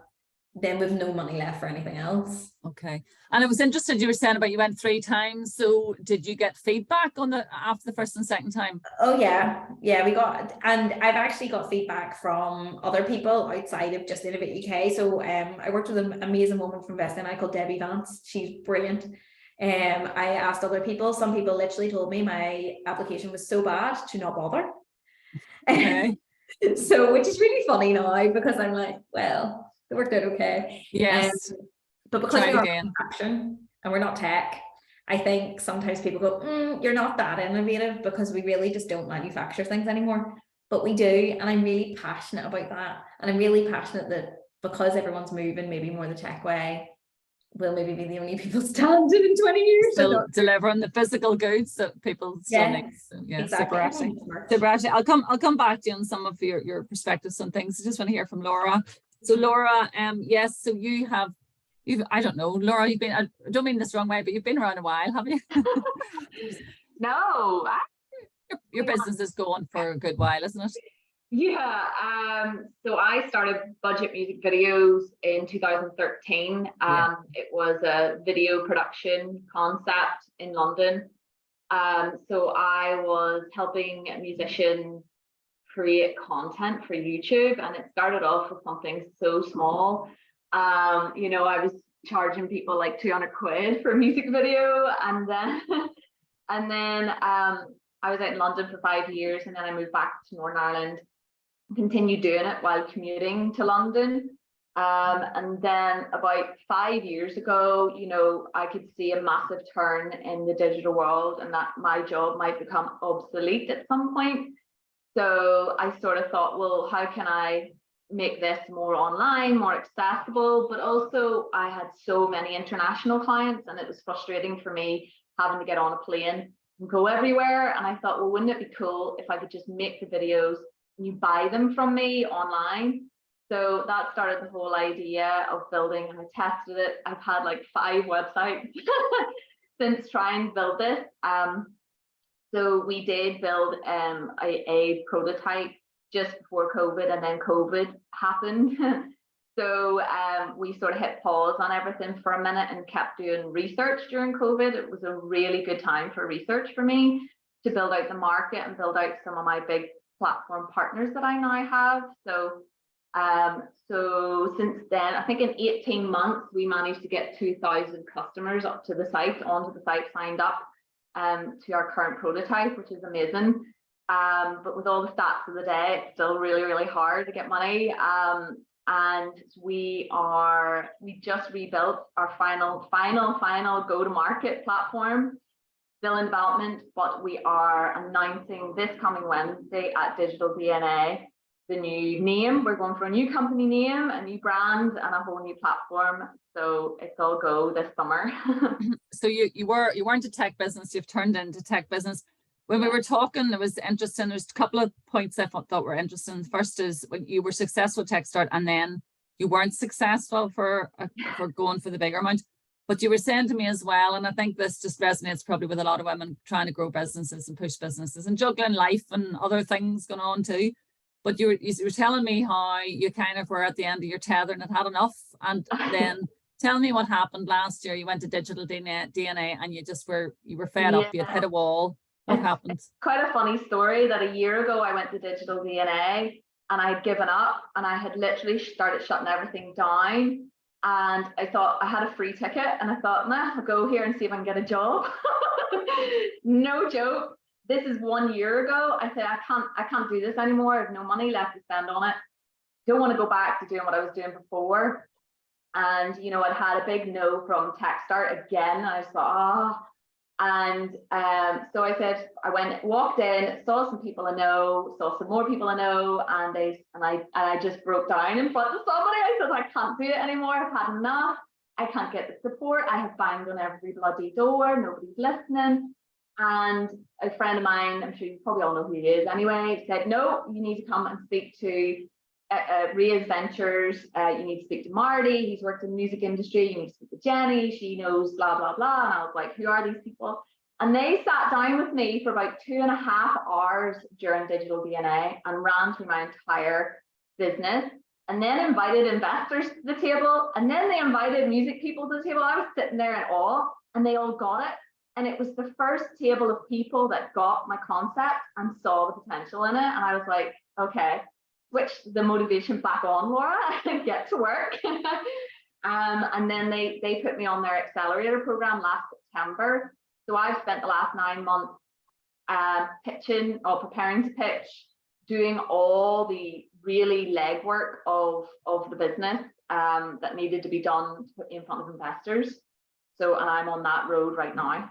S7: then we've no money left for anything else.
S1: Okay. And I was interested, you were saying about you went 3 times. So did you get feedback on after the first and second time?
S7: Oh yeah, we got, and I've actually got feedback from other people outside of just Innovate UK. So I worked with an amazing woman from VestMI called Debbie Vance. She's brilliant. I asked other people. Some people literally told me my application was so bad to not bother.
S1: Okay.
S7: So, which is really funny now because I'm like, well, it worked out okay.
S1: Yes.
S7: But because we're not manufacturing and we're not tech, I think sometimes people go, you're not that innovative, because we really just don't manufacture things anymore. But we do, and I'm really passionate about that. And I'm really passionate that because everyone's moving maybe more the tech way, we'll maybe be the only people standing in 20 years.
S1: Still delivering the physical goods that people still need. So, yeah,
S7: exactly.
S1: Super actually. I'll come back to you on some of your perspectives on things. I just want to hear from Laura. So Laura, yes, so I don't know, Laura, you've been, I don't mean this wrong way, but you've been around a while, have you?
S5: No.
S1: Your business is going for a good while, isn't it?
S5: Yeah, so I started Budget Music Videos in 2013. It was a video production concept in London. So I was helping musicians create content for YouTube, and it started off with something so small. You know, I was charging people like 200 quid for a music video, and then I was out in London for 5 years, and then I moved back to Northern Ireland, continued doing it while commuting to London. And then about 5 years ago, you know, I could see a massive turn in the digital world and that my job might become obsolete at some point. So I sort of thought, well, how can I make this more online, more accessible? But also I had so many international clients, and it was frustrating for me having to get on a plane and go everywhere. And I thought, well, wouldn't it be cool if I could just make the videos and you buy them from me online? So that started the whole idea of building, and I tested it. I've had like 5 websites since trying to build this. So we did build a prototype just before COVID, and then COVID happened. So we sort of hit pause on everything for a minute and kept doing research during COVID. It was a really good time for research for me to build out the market and build out some of my big platform partners that I now have. So since then, I think in 18 months, we managed to get 2,000 customers up to the site, onto the site, signed up to our current prototype, which is amazing. But with all the stats of the day, it's still really, really hard to get money. And we just rebuilt our final go-to-market platform, still in development, but we are announcing this coming Wednesday at Digital DNA the new name. We're going for a new company name, a new brand, and a whole new platform. So it's all go this summer.
S1: So you weren't a tech business, you've turned into tech business. When we were talking, it was interesting. There's a couple of points I thought were interesting. First is when you were successful TechStart, and then you weren't successful for going for the bigger amount. But you were saying to me as well, and I think this just resonates probably with a lot of women trying to grow businesses and push businesses and juggling life and other things going on too. But you were telling me how you kind of were at the end of your tether and had enough. And then tell me what happened last year. You went to Digital DNA and you were fed up, you had hit a wall. What happened?
S5: It's quite a funny story that a year ago I went to Digital DNA and I had given up, and I had literally started shutting everything down. And I thought I had a free ticket, and I thought, nah, I'll go here and see if I can get a job. No joke. This is 1 year ago. I said, I can't do this anymore. I have no money left to spend on it. Don't want to go back to doing what I was doing before. And, you know, I'd had a big no from Techstart again. And I just thought, and so I said, walked in, saw some people I know, saw some more people I know, and I just broke down in front of somebody. I said, I can't do it anymore. I've had enough. I can't get the support. I have banged on every bloody door. Nobody's listening. And a friend of mine, I'm sure you probably all know who he is anyway, said, no, you need to come and speak to Ray's Ventures. You need to speak to Marty. He's worked in the music industry. You need to speak to Jenny. She knows blah, blah, blah. And I was like, who are these people? And they sat down with me for about 2.5 hours during Digital DNA and ran through my entire business, and then invited investors to the table. And then they invited music people to the table. I was sitting there in awe, and they all got it. And it was the first table of people that got my concept and saw the potential in it. And I was like, okay, switch the motivation back on, Laura, and get to work. And then they put me on their accelerator program last September. So I've spent the last 9 months pitching or preparing to pitch, doing all the really legwork of the business that needed to be done in front of investors. So, and I'm on that road right now.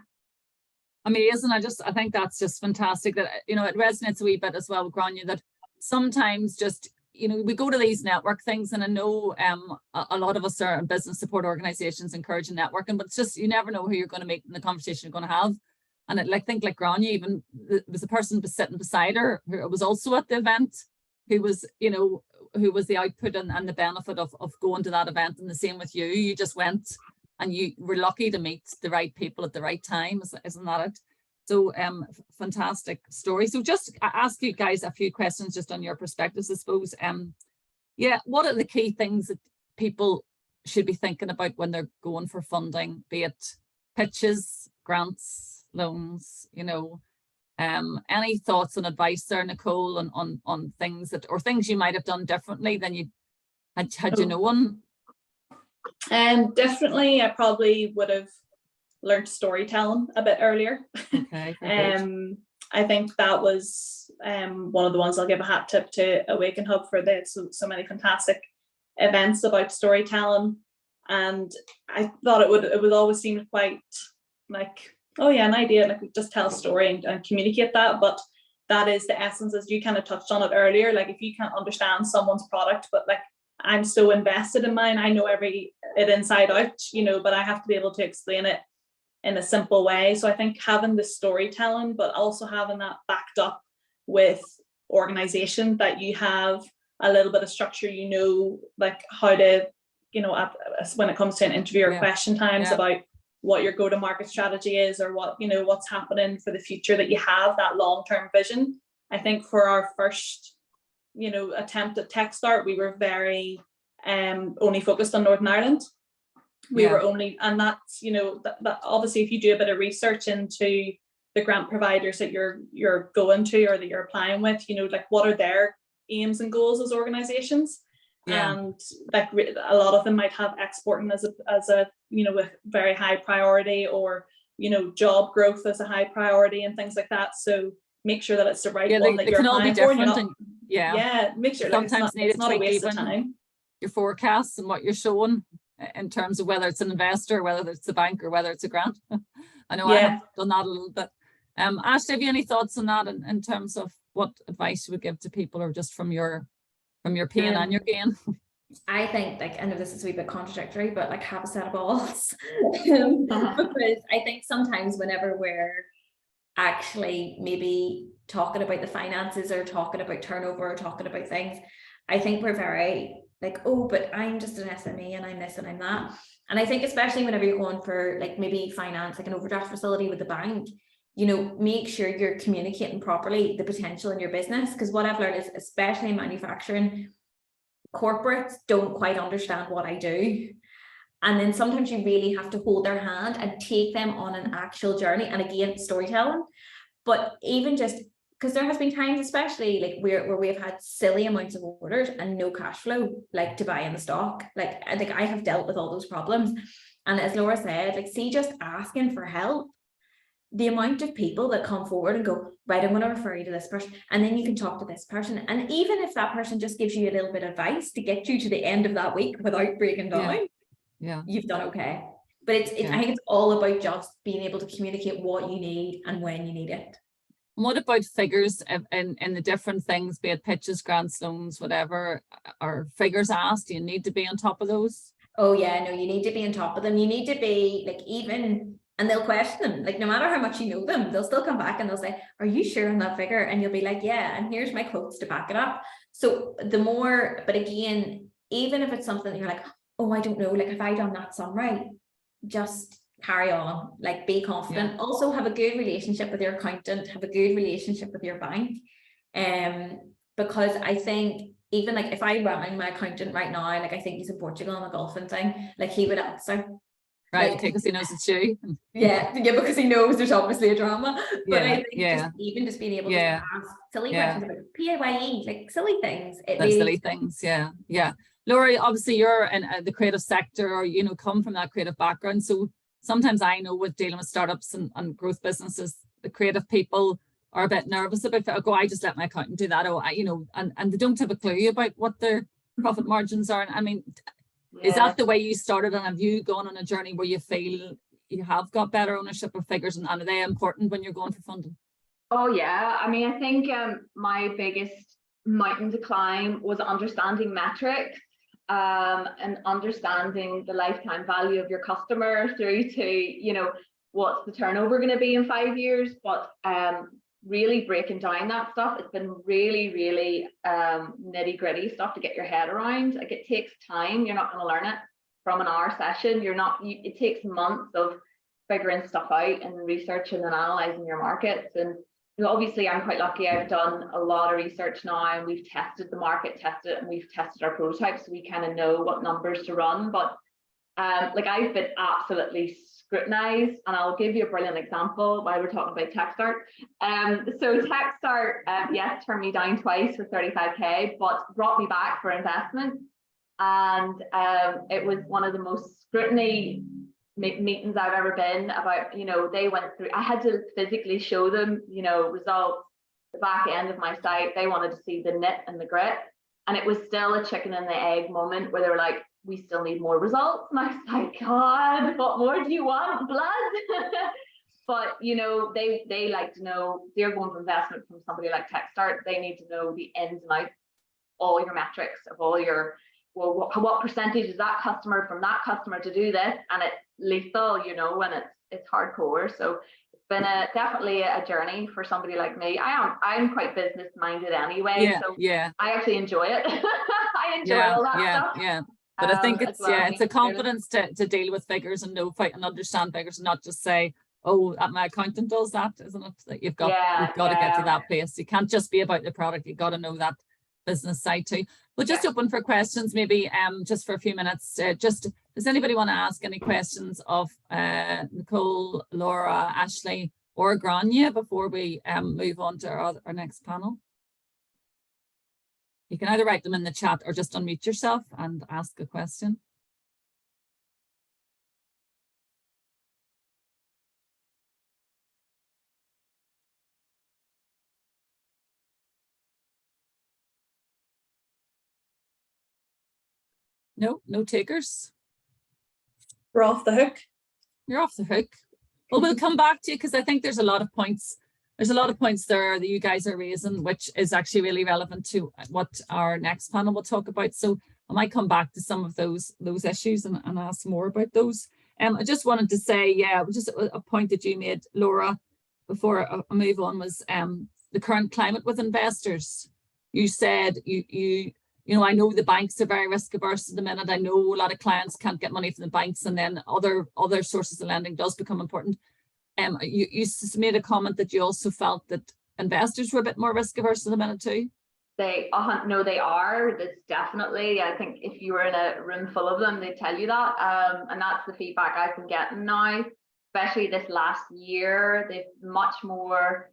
S1: Amazing. I think that's just fantastic that, you know, it resonates a wee bit as well with Grania, that sometimes just, you know, we go to these network things, and I know a lot of us are in business support organizations encouraging networking, but it's just, you never know who you're going to meet in the conversation you're going to have. And I think like Grania, even there was a person sitting beside her who was also at the event, who was, you know, who was the output and the benefit of going to that event. And the same with you. You just went and you were lucky to meet the right people at the right time. Isn't that it? So fantastic story. So just ask you guys a few questions just on your perspectives, I suppose. Yeah, what are the key things that people should be thinking about when they're going for funding, be it pitches, grants, loans, you know? Any thoughts and advice there, Nicole, on things that, or things you might have done differently than you had you known?
S6: Definitely, I probably would have learned storytelling a bit earlier.
S1: Okay.
S6: I think that was one of the ones I'll give a hat tip to Awaken Hub for. This so many fantastic events about storytelling, and I thought it would always seem quite like, oh yeah, an idea, like just tell a story and communicate that. But that is the essence, as you kind of touched on it earlier. Like if you can't understand someone's product, but like I'm so invested in mine, I know it inside out, you know, but I have to be able to explain it in a simple way. So I think having the storytelling, but also having that backed up with organization, that you have a little bit of structure, you know, like how to, you know, when it comes to an interview or question times, about what your go-to-market strategy is, or what, you know, what's happening for the future, that you have that long-term vision. I think for our first, you know, attempt at Techstart, we were very only focused on Northern Ireland. We were only, and that's, you know, that obviously if you do a bit of research into the grant providers that you're going to or that you're applying with, you know, like what are their aims and goals as organizations? And like a lot of them might have exporting as a you know, with very high priority, or, you know, job growth as a high priority and things like that. So make sure that it's the right one that you're applying for. Make sure sometimes it's not a waste of time.
S1: Your forecasts and what you're showing in terms of whether it's an investor, whether it's a bank, or whether it's a grant. I know I have done that a little bit. Ashley, have you any thoughts on that in terms of what advice you would give to people, or just from your pain and your gain?
S7: I think, like, I know this is a wee bit contradictory, but like have a set of balls. Because I think sometimes whenever we're actually maybe talking about the finances or talking about turnover or talking about things, I think we're very like, oh, but I'm just an SME and I'm this and I'm that. And I think especially whenever you're going for like maybe finance, like an overdraft facility with the bank, you know, make sure you're communicating properly the potential in your business. Because what I've learned is, especially in manufacturing, corporates don't quite understand what I do. And then sometimes you really have to hold their hand and take them on an actual journey. And again, storytelling, but even just because there has been times, especially like where we've had silly amounts of orders and no cash flow, like to buy in the stock. Like I think I have dealt with all those problems. And as Laura said, like, see, just asking for help, the amount of people that come forward and go, right, I'm going to refer you to this person, and then you can talk to this person. And even if that person just gives you a little bit of advice to get you to the end of that week without breaking down, you've done okay. But I think it's all about just being able to communicate what you need and when you need it.
S1: What about figures in the different things, be it pitches, grants, loans, whatever, are figures asked? Do you need to be on top of those?
S7: Oh yeah, no, you need to be on top of them. You need to be like, even, and they'll question them, like no matter how much you know them, they'll still come back and they'll say, are you sure on that figure? And you'll be like, yeah, and here's my quotes to back it up. So the more, but again, even if it's something that you're like, oh, I don't know, like, have I done that sum right? Just carry on, like, be confident. Also have a good relationship with your accountant, have a good relationship with your bank. Because I think even like if I rang my accountant right now, like I think he's in Portugal on a golfing thing, like he would answer.
S1: Right,
S7: like,
S1: okay, because he knows it's you.
S7: Yeah, because he knows there's obviously a drama. But I think just being able to ask silly questions about PAYE, like silly things.
S1: Silly things, yeah. Laura, obviously you're in the creative sector, or you know, come from that creative background. So sometimes I know with dealing with startups and growth businesses, the creative people are a bit nervous about it. I just let my accountant do that. And they don't have a clue about what their profit margins are. And I mean, is that the way you started? And have you gone on a journey where you feel you have got better ownership of figures, and are they important when you're going for funding?
S5: Oh yeah, I mean, I think my biggest mountain to climb was understanding metrics. And understanding the lifetime value of your customer through to, you know, what's the turnover going to be in 5 years, but really breaking down that stuff. It's been really, really nitty gritty stuff to get your head around. Like, it takes time. You're not going to learn it from an hour session. It takes months of figuring stuff out and researching and analyzing your markets. And obviously I'm quite lucky. I've done a lot of research now, and we've tested the market, and we've tested our prototypes, so we kind of know what numbers to run. But like, I've been absolutely scrutinized, and I'll give you a brilliant example while we're talking about Techstart. So Techstart, yes, turned me down twice for 35k, but brought me back for investment. And it was one of the most scrutiny meetings I've ever been about. You know, they went through, I had to physically show them, you know, results, the back end of my site. They wanted to see the nit and the grit, and it was still a chicken and the egg moment where they were like, we still need more results. And I was like, God, what more do you want? Blood. But you know, they like to know, they're going for investment from somebody like Techstart. They need to know the ins and outs, all your metrics of all your, well, what percentage is that customer from that customer to do this, and it's lethal, you know, when it's hardcore. So it's been definitely a journey for somebody like me. I'm quite business minded anyway, I actually enjoy it. I enjoy all that stuff.
S1: But I think it's it's a confidence to deal with figures and know and understand figures, and not just say, oh, my accountant does that, isn't it? That you've got to get to that place. You can't just be about the product. You've got to know that business side too. We'll just open for questions, maybe just for a few minutes. Does anybody want to ask any questions of Nicole, Laura, Ashley, or Grania before we move on to our next panel? You can either write them in the chat or just unmute yourself and ask a question. No takers.
S6: We're off the hook.
S1: You're off the hook. Well, we'll come back to you, because I think there's a lot of points. There's a lot of points there that you guys are raising, which is actually really relevant to what our next panel will talk about. So I might come back to some of those issues and ask more about those. I just wanted to say, just a point that you made, Laura, before I move on, was the current climate with investors. You said you know, I know the banks are very risk averse at the minute. I know a lot of clients can't get money from the banks, and then other sources of lending does become important. You made a comment that you also felt that investors were a bit more risk averse at the minute too.
S5: They are. There's definitely, I think if you were in a room full of them, they tell you that. And that's the feedback I've been getting now, especially this last year. They've much more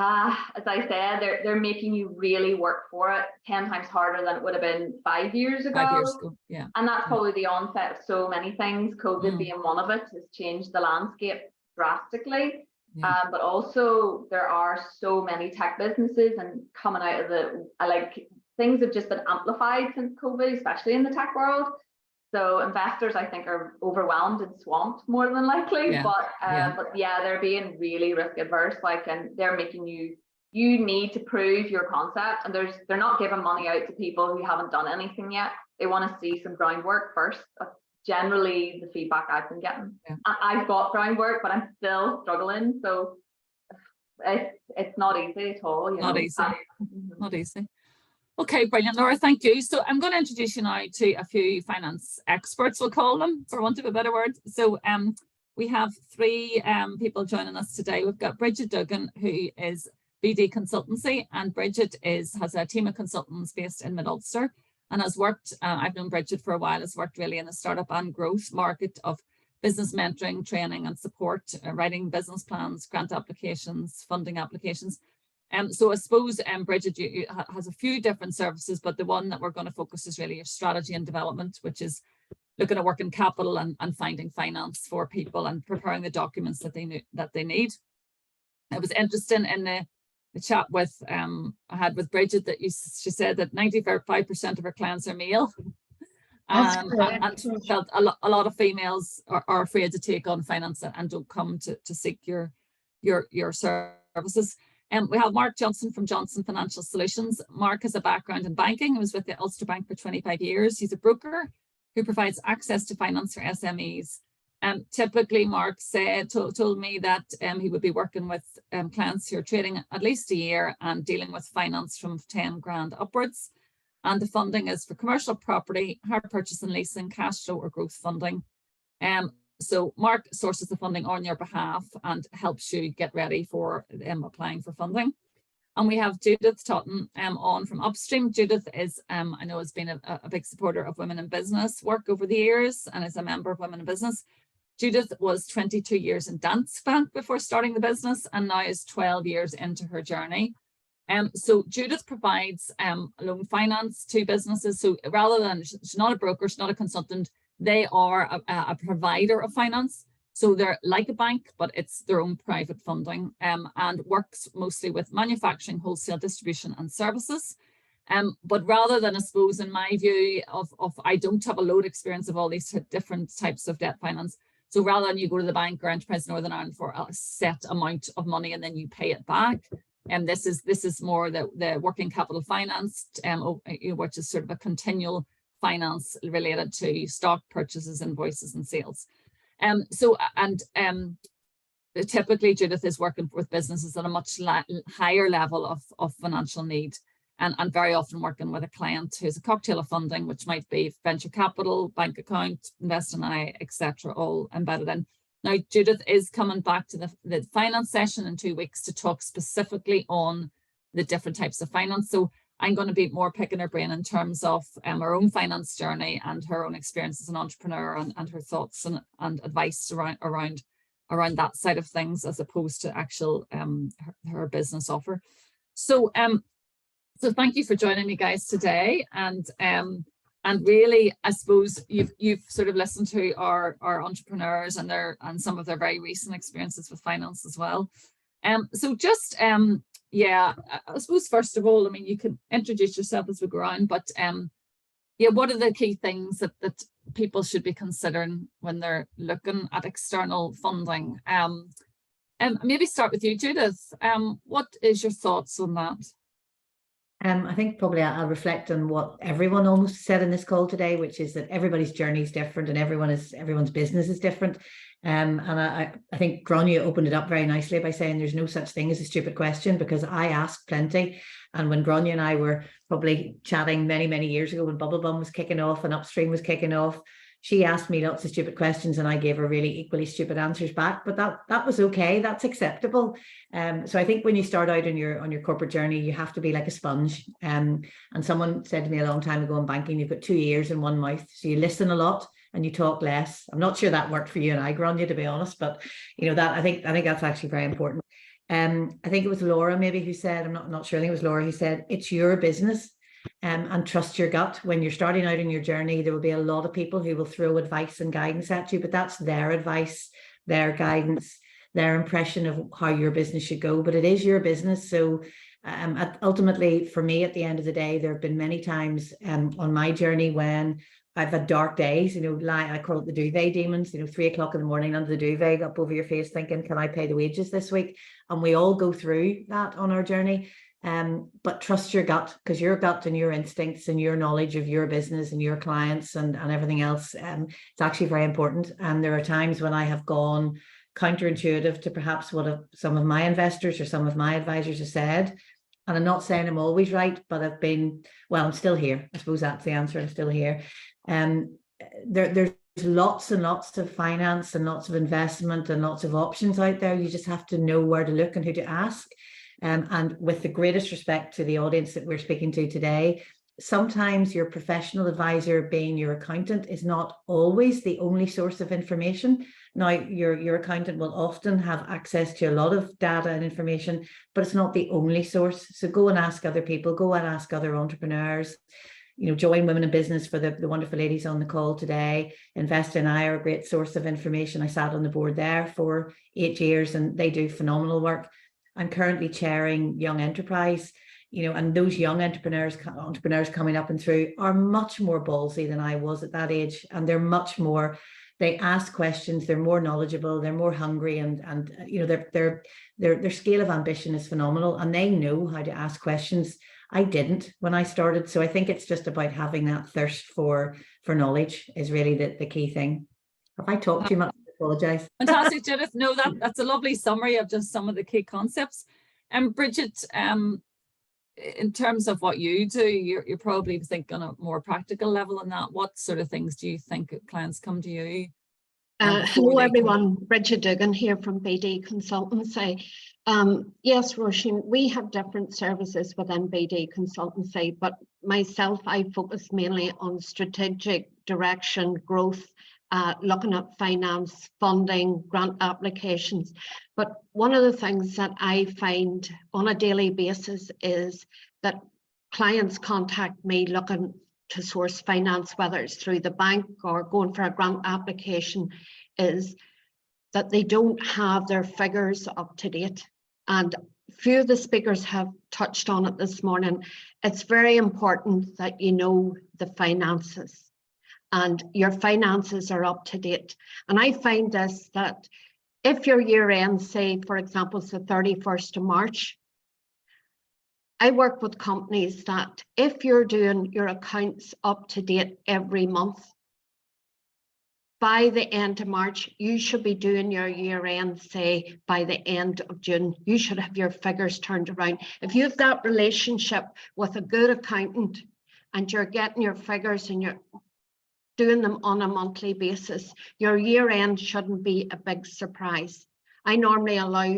S5: As I said, they're making you really work for it 10 times harder than it would have been 5 years ago.
S1: 5 years ago, yeah.
S5: And that's probably the onset of so many things. COVID
S1: Mm.
S5: being one of it has changed the landscape drastically.
S1: Yeah.
S5: But also there are so many tech businesses and coming out of things have just been amplified since COVID, especially in the tech world. So investors, I think, are overwhelmed and swamped more than likely.
S1: Yeah.
S5: But yeah, they're being really risk adverse, and they're making you need to prove your concept, and they're not giving money out to people who haven't done anything yet. They want to see some groundwork first. That's generally the feedback I've been getting.
S1: Yeah.
S5: I've got groundwork, but I'm still struggling. So it's not easy at all.
S1: Not easy.
S5: Mhm.
S1: Not easy. Okay, brilliant, Laura, thank you. So I'm going to introduce you now to a few finance experts, we'll call them, for want of a better word. So we have three people joining us today. We've got Bridget Duggan, who is BD Consultancy, and Bridget has a team of consultants based in Mid-Ulster and has worked, I've known Bridget for a while, has worked really in the startup and growth market of business mentoring, training and support, writing business plans, grant applications, funding applications. So I suppose Bridget has a few different services, but the one that we're going to focus is really your strategy and development, which is looking at working capital and finding finance for people and preparing the documents that they need. It was interesting in the chat with I had with Bridget that she said that 95% of her clients are male. And felt a lot of females are afraid to take on finance and don't come to seek your services. We have Mark Johnson from Johnson Financial Solutions. Mark has a background in banking. He was with the Ulster Bank for 25 years. He's a broker who provides access to finance for SMEs. Typically, Mark told me that he would be working with clients who are trading at least a year and dealing with finance from 10 grand upwards. And the funding is for commercial property, hire purchase and leasing, cash flow or growth funding. So Mark sources the funding on your behalf and helps you get ready for applying for funding. And we have Judith Totten on from Upstream. Judith is, I know, has been a big supporter of women in business work over the years and is a member of Women in Business. Judith was 22 years in Danske Bank before starting the business and now is 12 years into her journey. So Judith provides loan finance to businesses. So rather than, she's not a broker, she's not a consultant, they are a provider of finance. So they're like a bank, but it's their own private funding and works mostly with manufacturing, wholesale, distribution and services. But rather than, I suppose, in my view of I don't have a load experience of all these different types of debt finance. So rather than you go to the bank or Enterprise Northern Ireland for a set amount of money and then you pay it back. And this is more the working capital finance, which is sort of a continual finance related to stock purchases, invoices and sales. Typically Judith is working with businesses at a much higher level of financial need and very often working with a client who's a cocktail of funding, which might be venture capital, bank account, Invest in I, etc., all embedded in. Now, Judith is coming back to the finance session in 2 weeks to talk specifically on the different types of finance. So I'm going to be more picking her brain in terms of her own finance journey and her own experience as an entrepreneur and her thoughts and advice around that side of things as opposed to actual her business offer. So so thank you for joining me guys today. And really, I suppose you've sort of listened to our entrepreneurs and some of their very recent experiences with finance as well. So just yeah, I suppose first of all, I mean, you can introduce yourself as we go on, but yeah, what are the key things that people should be considering when they're looking at external funding? Maybe start with you, Judith. What is your thoughts on that?
S8: I think probably I'll reflect on what everyone almost said in this call today, which is that everybody's journey is different and everyone's business is different. And I think Gráinne opened it up very nicely by saying there's no such thing as a stupid question, because I asked plenty. And when Gráinne and I were probably chatting many, many years ago when Bubblebum was kicking off and Upstream was kicking off, she asked me lots of stupid questions and I gave her really equally stupid answers back, but that was okay. That's acceptable. So I think when you start out on your corporate journey, you have to be like a sponge. And someone said to me a long time ago in banking, you've got 2 ears and 1 mouth. So you listen a lot and you talk less. I'm not sure that worked for you and I, Gráinne, to be honest, but you know, that I think that's actually very important. I think it was Laura maybe who said, I'm not sure, I think it was Laura who said, it's your business. And trust your gut. When you're starting out on your journey, there will be a lot of people who will throw advice and guidance at you, but that's their advice, their guidance, their impression of how your business should go, but it is your business. So ultimately, for me, at the end of the day, there have been many times on my journey when I've had dark days, you know, I call it the duvet demons, you know, 3 o'clock in the morning under the duvet up over your face thinking, can I pay the wages this week? And we all go through that on our journey. But trust your gut, because your gut and your instincts and your knowledge of your business and your clients and everything else, it's actually very important. And there are times when I have gone counterintuitive to perhaps what some of my investors or some of my advisors have said. And I'm not saying I'm always right, but I'm still here. I suppose that's the answer. I'm still here. There's lots and lots of finance and lots of investment and lots of options out there. You just have to know where to look and who to ask. And with the greatest respect to the audience that we're speaking to today, sometimes your professional advisor, being your accountant, is not always the only source of information. Now, your accountant will often have access to a lot of data and information, but it's not the only source. So go and ask other people, go and ask other entrepreneurs. You know, join Women in Business for the wonderful ladies on the call today. Invest.NI are a great source of information. I sat on the board there for 8 years and they do phenomenal work. I'm currently chairing Young Enterprise, you know, and those young entrepreneurs coming up and through are much more ballsy than I was at that age. And they're much more, they ask questions, they're more knowledgeable, they're more hungry, and you know, their scale of ambition is phenomenal and they know how to ask questions. I didn't when I started. So I think it's just about having that thirst for knowledge is really the key thing. Have I talked too much? I apologize.
S1: Fantastic, Judith. No, that's a lovely summary of just some of the key concepts. And Bridget, in terms of what you do, you're probably thinking on a more practical level than that. What sort of things do you think clients come to you?
S9: Hello everyone, Bridget Duggan here from BD Consultancy. Yes, Roisin, we have different services within BD Consultancy, but myself, I focus mainly on strategic direction, growth, looking at finance, funding, grant applications. But one of the things that I find on a daily basis is that clients contact me looking to source finance, whether it's through the bank or going for a grant application, is that they don't have their figures up to date. And a few of the speakers have touched on it this morning. It's very important that you know the finances and your finances are up to date. And I find this, that if your year end, say, for example, it's the 31st of March, I work with companies that if you're doing your accounts up to date every month, by the end of March, you should be doing your year end, say, by the end of June. You should have your figures turned around. If you have that relationship with a good accountant and you're getting your figures and you're doing them on a monthly basis, your year end shouldn't be a big surprise. I normally allow,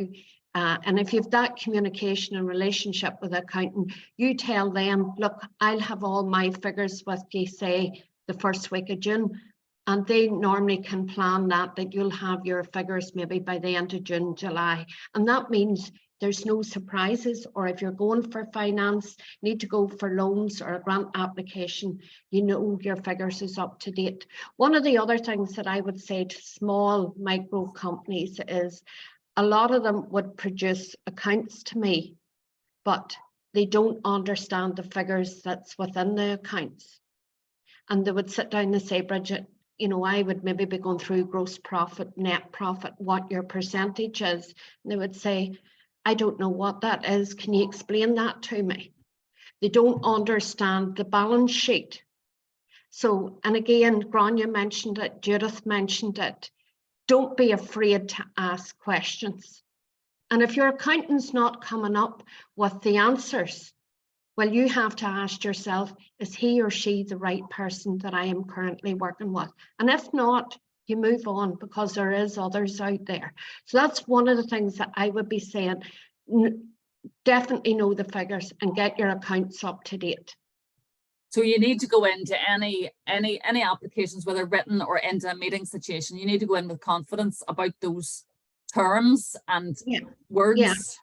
S9: and if you've that communication and relationship with the accountant, you tell them, look, I'll have all my figures with you, say, the first week of June. And they normally can plan that you'll have your figures maybe by the end of June, July. And that means there's no surprises, or if you're going for finance, need to go for loans or a grant application, you know your figures is up to date. One of the other things that I would say to small micro companies is a lot of them would produce accounts to me, but they don't understand the figures that's within the accounts. And they would sit down and say, Bridget, you know, I would maybe be going through gross profit, net profit, what your percentage is. And they would say, I don't know what that is. Can you explain that to me? They don't understand the balance sheet. So, and again, Grania mentioned it, Judith mentioned it. Don't be afraid to ask questions. And if your accountant's not coming up with the answers, well, you have to ask yourself, is he or she the right person that I am currently working with? And if not, you move on, because there is others out there. So that's one of the things that I would be saying. Definitely know the figures and get your accounts up to date.
S1: So you need to go into any applications, whether written or into a meeting situation, you need to go in with confidence about those terms and words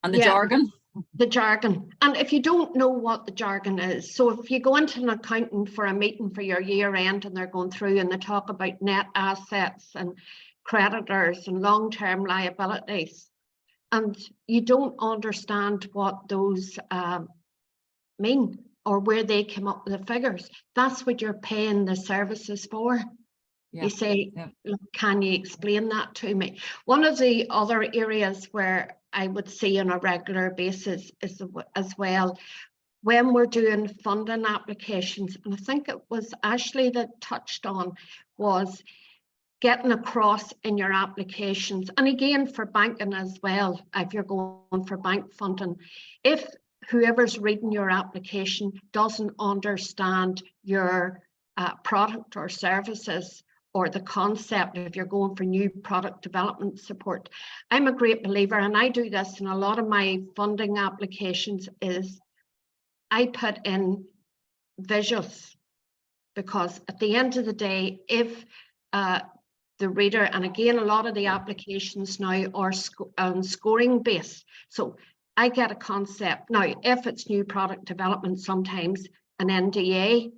S1: and the jargon.
S9: The jargon. And if you don't know what the jargon is, so if you go into an accountant for a meeting for your year end and they're going through and they talk about net assets and creditors and long-term liabilities, and you don't understand what those mean or where they came up with the figures, that's what you're paying the services for. You say, "Look, can you explain that to me?" One of the other areas where I would see on a regular basis is as well, when we're doing funding applications, and I think it was Ashley that touched on, was getting across in your applications, and again for banking as well, if you're going for bank funding, if whoever's reading your application doesn't understand your product or services, or the concept, if you're going for new product development support. I'm a great believer, and I do this in a lot of my funding applications, is I put in visuals, because at the end of the day, if the reader, and again, a lot of the applications now are scoring based. So I get a concept. Now, if it's new product development, sometimes an NDA,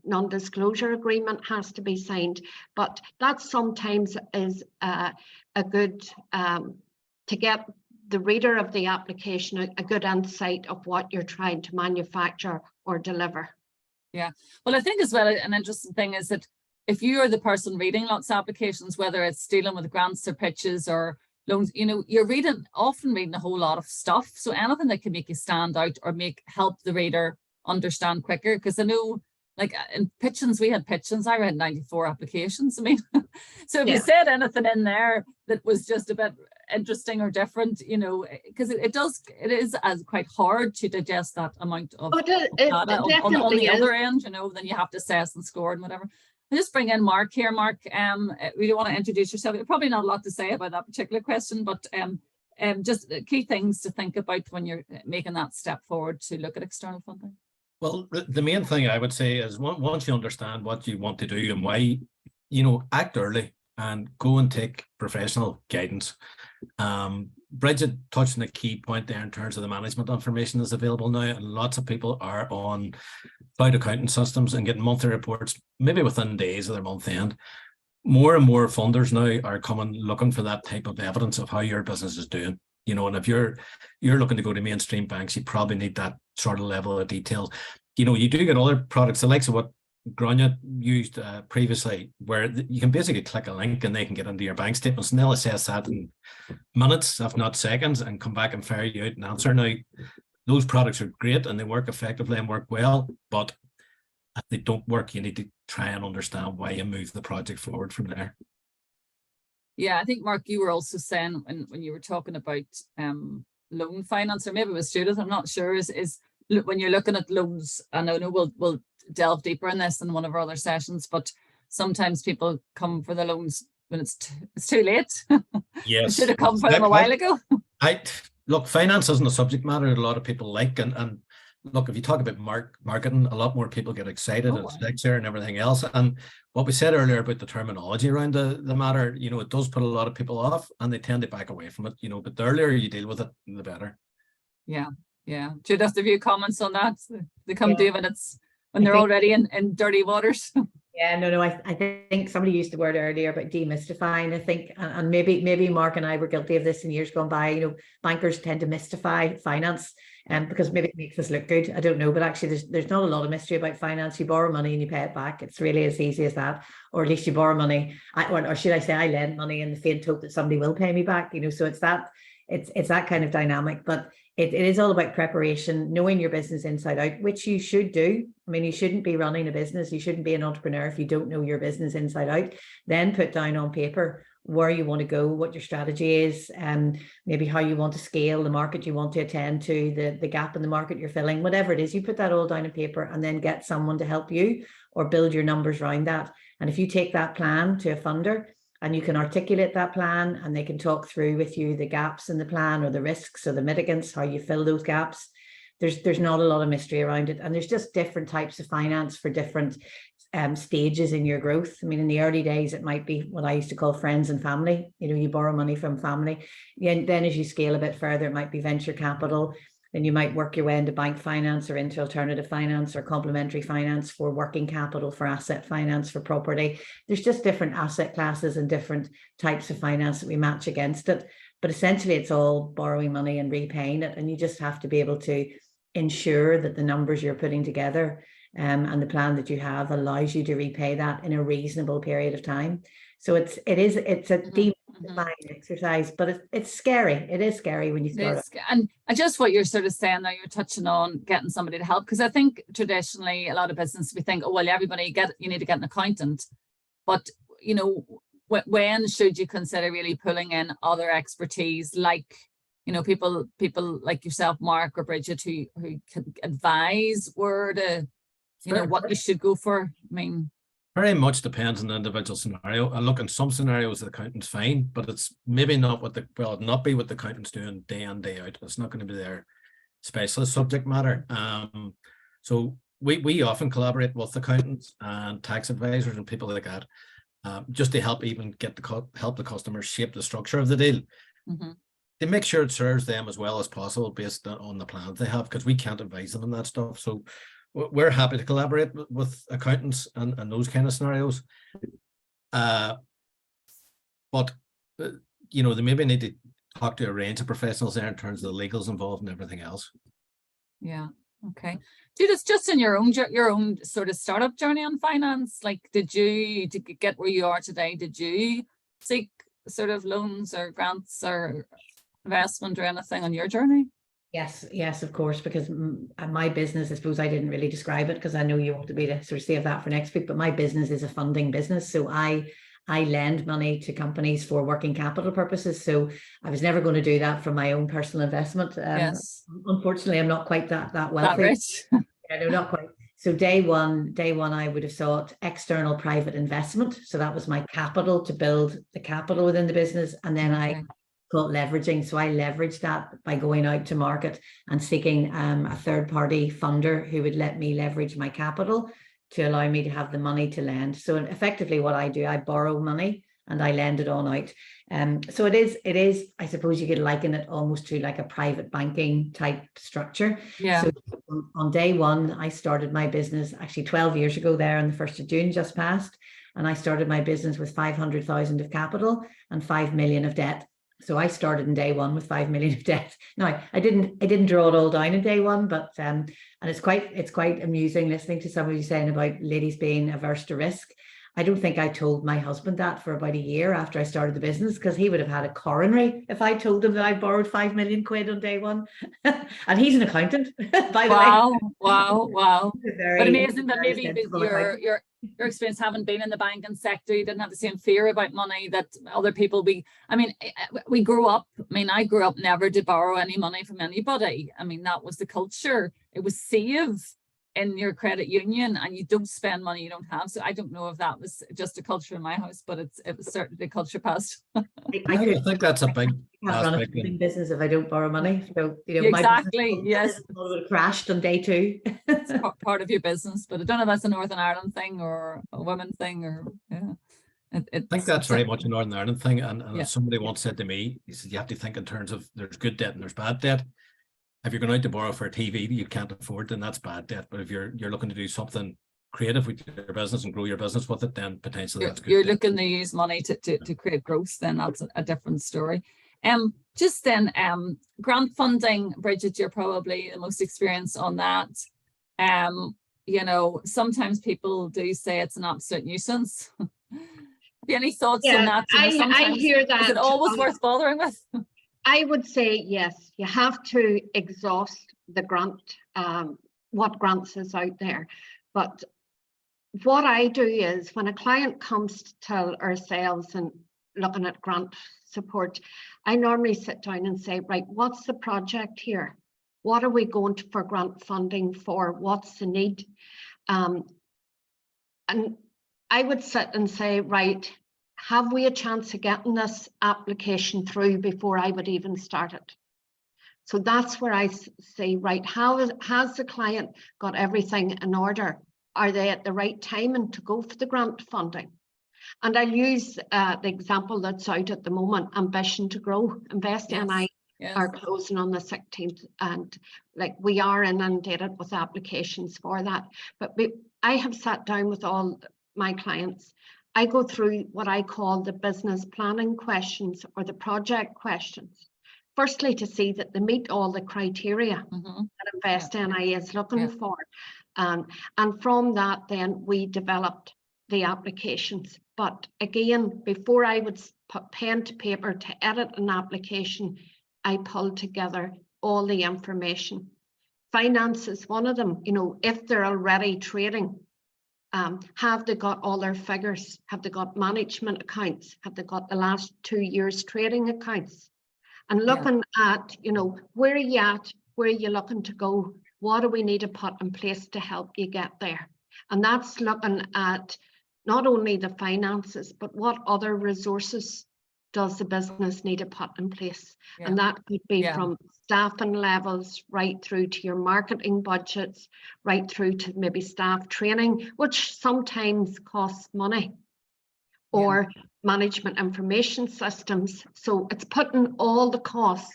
S9: non-disclosure agreement, has to be signed, but that sometimes is a good, to get the reader of the application a good insight of what you're trying to manufacture or deliver.
S1: Yeah, well, I think as well, an interesting thing is that if you are the person reading lots of applications, whether it's dealing with grants or pitches or loans, you know, you're often reading a whole lot of stuff. So anything that can make you stand out or help the reader understand quicker, because I know, like in pitchings, we had pitchings, I read 94 applications. I mean, so if you said anything in there that was just a bit interesting or different, you know, because it is as quite hard to digest that amount of data on the other end, you know, then you have to assess and score and whatever. I'll just bring in Mark here. Mark, we want to introduce yourself. Probably not a lot to say about that particular question, but just key things to think about when you're making that step forward to look at external funding.
S10: Well, the main thing I would say is once you understand what you want to do and why, you know, act early and go and take professional guidance. Bridget touched on a key point there in terms of the management information that's available now, and lots of people are on cloud accounting systems and getting monthly reports maybe within days of their month end. More and more funders now are coming looking for that type of evidence of how your business is doing. You know, and if you're looking to go to mainstream banks, you probably need that sort of level of detail. You know, you do get other products, the likes of what Grania used previously, where you can basically click a link and they can get into your bank statements and they'll assess that in minutes, if not seconds, and come back and fire you out an answer. Now, those products are great and they work effectively and work well, but if they don't work, you need to try and understand why you move the project forward from there.
S1: Yeah, I think, Mark, you were also saying when you were talking about loan finance, or maybe it was Judith, I'm not sure, is when you're looking at loans, and I know we'll delve deeper in this in one of our other sessions, but sometimes people come for the loans when it's too late.
S10: Yes.
S1: Should have come for them a while ago.
S10: Look, finance isn't a subject matter that a lot of people like, and look, if you talk about marketing, a lot more people get excited and sexy and everything else. And what we said earlier about the terminology around the matter, you know, it does put a lot of people off and they tend to back away from it, you know, but the earlier you deal with it, the better. Yeah. Judith, have you comments on that? They come to you when they're already in dirty waters.
S8: Yeah, no, I think somebody used the word earlier about demystifying. I think, and maybe Mark and I were guilty of this in years gone by. You know, bankers tend to mystify finance, because maybe it makes us look good. I don't know, but actually, there's not a lot of mystery about finance. You borrow money and you pay it back. It's really as easy as that, or at least you borrow money, or should I say, I lend money in the faint hope that somebody will pay me back. You know, so it's that kind of dynamic, but. It is all about preparation, knowing your business inside out, which you should do. I mean, you shouldn't be running a business. You shouldn't be an entrepreneur if you don't know your business inside out. Then put down on paper where you want to go, what your strategy is, and maybe how you want to scale, the market you want to attend to, the gap in the market you're filling, whatever it is. You put that all down on paper and then get someone to help you or build your numbers around that. And if you take that plan to a funder, and you can articulate that plan and they can talk through with you the gaps in the plan or the risks or the mitigants, how you fill those gaps. There's not a lot of mystery around it. And there's just different types of finance for different stages in your growth. I mean, in the early days, it might be what I used to call friends and family. You know, you borrow money from family. And then as you scale a bit further, it might be venture capital. Then you might work your way into bank finance or into alternative finance or complementary finance for working capital, for asset finance, for property. There's just different asset classes and different types of finance that we match against it. But essentially, it's all borrowing money and repaying it. And you just have to be able to ensure that the numbers you're putting together and the plan that you have allows you to repay that in a reasonable period of time. So it's a deep exercise, but it's scary. It is scary when you start.
S1: And just what you're sort of saying now, you're touching on getting somebody to help, because I think traditionally a lot of business, we think, oh well, you need to get an accountant, but you know, when should you consider really pulling in other expertise, like, you know, people like yourself, Mark or Bridget, who can advise where to, you know, what you should go for? I mean,
S10: very much depends on the individual scenario. And look, in some scenarios, the accountant's fine, but it's maybe not what not be what the accountant's doing day in, day out. It's not going to be their specialist subject matter. So we often collaborate with accountants and tax advisors and people like that, just to help even help the customer shape the structure of the deal. To make sure it serves them as well as possible based on the plans they have, because we can't advise them on that stuff. So we're happy to collaborate with accountants and those kind of scenarios. But, you know, they maybe need to talk to a range of professionals there in terms of the legals involved and everything else.
S1: Yeah. Okay. Just in your own sort of startup journey on finance, like, to get where you are today, did you seek sort of loans or grants or investment or anything on your journey?
S8: Yes, of course, because my business, I suppose I didn't really describe it because I know you wanted me to sort of save that for next week, but my business is a funding business. So I lend money to companies for working capital purposes. So I was never going to do that from my own personal investment.
S1: Yes.
S8: Unfortunately, I'm not quite that wealthy.
S1: That rich.
S8: Yeah, no, not quite. So day one, I would have sought external private investment. So that was my capital to build the capital within the business. And then I call it leveraging. So I leveraged that by going out to market and seeking a third-party funder who would let me leverage my capital to allow me to have the money to lend. So effectively what I do, I borrow money and I lend it on out. So it is, I suppose you could liken it almost to like a private banking type structure.
S1: Yeah.
S8: So on day one, I started my business actually 12 years ago there on the 1st of June just passed. And I started my business with 500,000 of capital and 5 million of debt. So I started in day one with 5 million of debt. Now I didn't draw it all down in day one, but and it's quite amusing listening to somebody saying about ladies being averse to risk. I don't think I told my husband that for about a year after I started the business, because he would have had a coronary if I told him that I borrowed 5 million quid on day one. And he's an accountant, by the way.
S1: Wow. But amazing that maybe your experience having been in the banking sector, you didn't have the same fear about money that other people I grew up never to borrow any money from anybody. I mean, that was the culture. It was save in your credit union and you don't spend money you don't have. So I don't know if that was just a culture in my house, but it was certainly culture past.
S10: I think that's a big aspect
S8: in business if I don't borrow money. So
S1: exactly, yes,
S8: would have crashed on day two.
S1: It's part of your business, but I don't know if that's a Northern Ireland thing or a women thing or
S10: I think that's very much a Northern Ireland thing. And somebody once said to me, he said you have to think in terms of there's good debt and there's bad debt. If you're going out to borrow for a TV you can't afford, then that's bad debt. But if you're looking to do something creative with your business and grow your business with it, then potentially that's good.
S1: You're looking to use money to create growth, then that's a different story. Just then, grant funding, Bridget, you're probably the most experienced on that. You know, sometimes people do say it's an absolute nuisance. Have you any thoughts on that?
S9: I hear that.
S1: Is it always worth bothering with?
S9: I would say yes, you have to exhaust the grant, what grants is out there. But what I do is when a client comes to ourselves and looking at grant support, I normally sit down and say, right, what's the project here? What are we going for grant funding for? What's the need? And I would sit and say, right, have we a chance of getting this application through before I would even start it? So that's where I say, right, has the client got everything in order are they at the right timing to go for the grant funding? And I'll use the example that's out at the moment, Ambition to Grow. Invest NI are closing on the 16th, and like we are inundated with applications for that. But I have sat down with all my clients. I go through what I call the business planning questions or the project questions. Firstly, to see that they meet all the criteria that Invest NI is looking for. And from that, then we developed the applications. But again, before I would put pen to paper to edit an application, I pulled together all the information. Finance is one of them. You know, if they're already trading, have they got all their figures? Have they got management accounts? Have they got the last 2 years trading accounts? And looking at, you know, where are you at? Where are you looking to go? What do we need to put in place to help you get there? And that's looking at not only the finances, but what other resources does the business need to put in place? And that could be from staffing levels right through to your marketing budgets, right through to maybe staff training, which sometimes costs money, or management information systems. So it's putting all the costs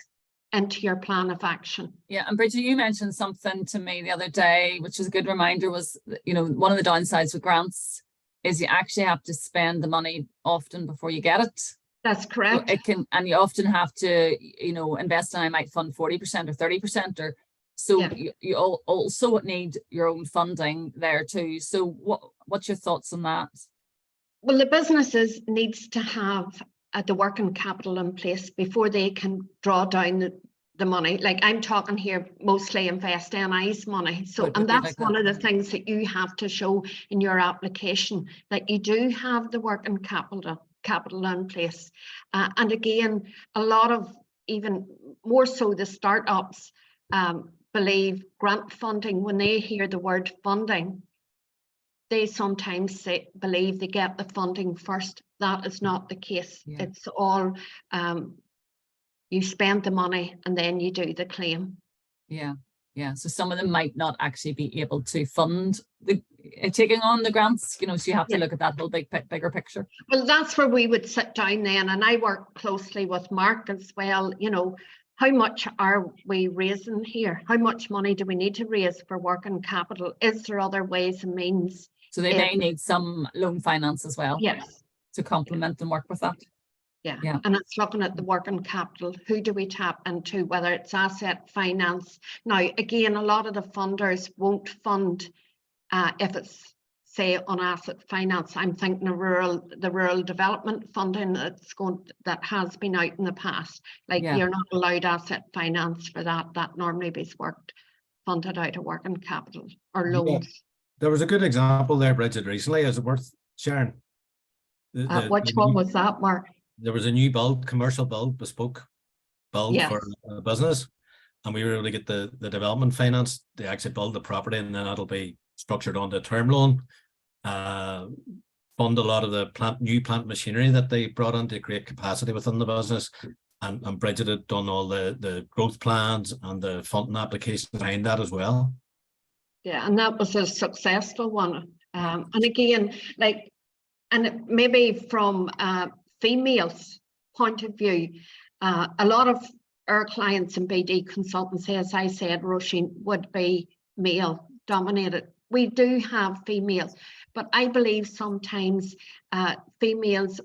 S9: into your plan of action.
S1: Yeah, and Bridget, you mentioned something to me the other day, which is a good reminder, was, you know, one of the downsides with grants is you actually have to spend the money often before you get it.
S9: That's correct.
S1: So it can, and you often have to, you know, Invest NI might fund 40% or 30%, or so you also need your own funding there too. So what's your thoughts on that?
S9: Well, the businesses needs to have the working capital in place before they can draw down the money. Like I'm talking here mostly Invest NI's money. So, and that's one of the things that you have to show in your application, that you do have the working capital in place. And again, a lot of, even more so, the startups believe grant funding, when they hear the word funding, they sometimes believe they get the funding first. That is not the case. It's all, you spend the money and then you do the claim.
S1: Yeah. So some of them might not actually be able to fund the taking on the grants, you know, so you have to look at that whole bigger picture.
S9: Well, that's where we would sit down then, and I work closely with Mark as well. You know, how much are we raising here? How much money do we need to raise for working capital? Is there other ways and means?
S1: So they may need some loan finance as well.
S9: Yes.
S1: To complement and work with that.
S9: Yeah. And it's looking at the working capital. Who do we tap into, whether it's asset finance? Now, again, a lot of the funders won't fund if it's, say, on asset finance. I'm thinking of the rural development funding that has been out in the past. Like you're not allowed asset finance for that. That normally is funded out of working capital or loans.
S10: There was a good example there, Bridget, recently. Is it worth sharing?
S9: Which one was that, Mark?
S10: There was a new commercial bespoke build for a business, and we were able to get the development finance to actually build the property, and then that'll be structured onto a term loan, fund a lot of the new plant machinery that they brought in to create capacity within the business, and Bridget had done all the growth plans and the funding applications behind that as well.
S9: Yeah, and that was a successful one. And again, like, and maybe from females' point of view, a lot of our clients in BD consultancy, as I said, Roisin, would be male dominated. We do have females, but I believe sometimes females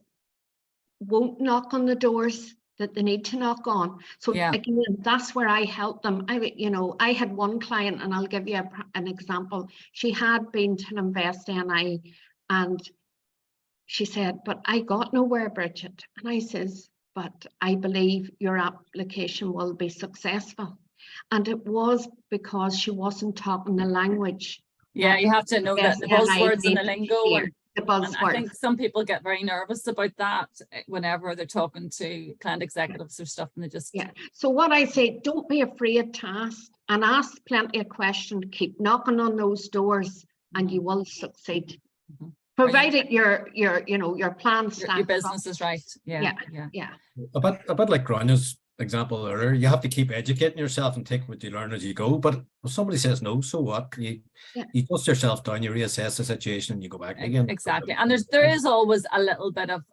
S9: won't knock on the doors that they need to knock on. So again, that's where I help them. I had one client, and I'll give you an example. She had been to Invest NI, and she said, but I got nowhere, Bridget. And I says, but I believe your application will be successful. And it was because she wasn't talking the language.
S1: Yeah, you have to know that the buzzwords and the lingo.
S9: The buzzwords.
S1: And I think some people get very nervous about that whenever they're talking to client executives or stuff, and they just...
S9: Yeah. So what I say, don't be afraid to ask, and ask plenty of questions. Keep knocking on those doors, and you will succeed. Provided your plan stands
S1: your business is right. Yeah.
S10: A bit like Gráinne's example earlier, you have to keep educating yourself and take what you learn as you go. But if somebody says no, so what? You dust yourself down, you reassess the situation, and you go back again.
S1: Exactly. And there is always a little bit of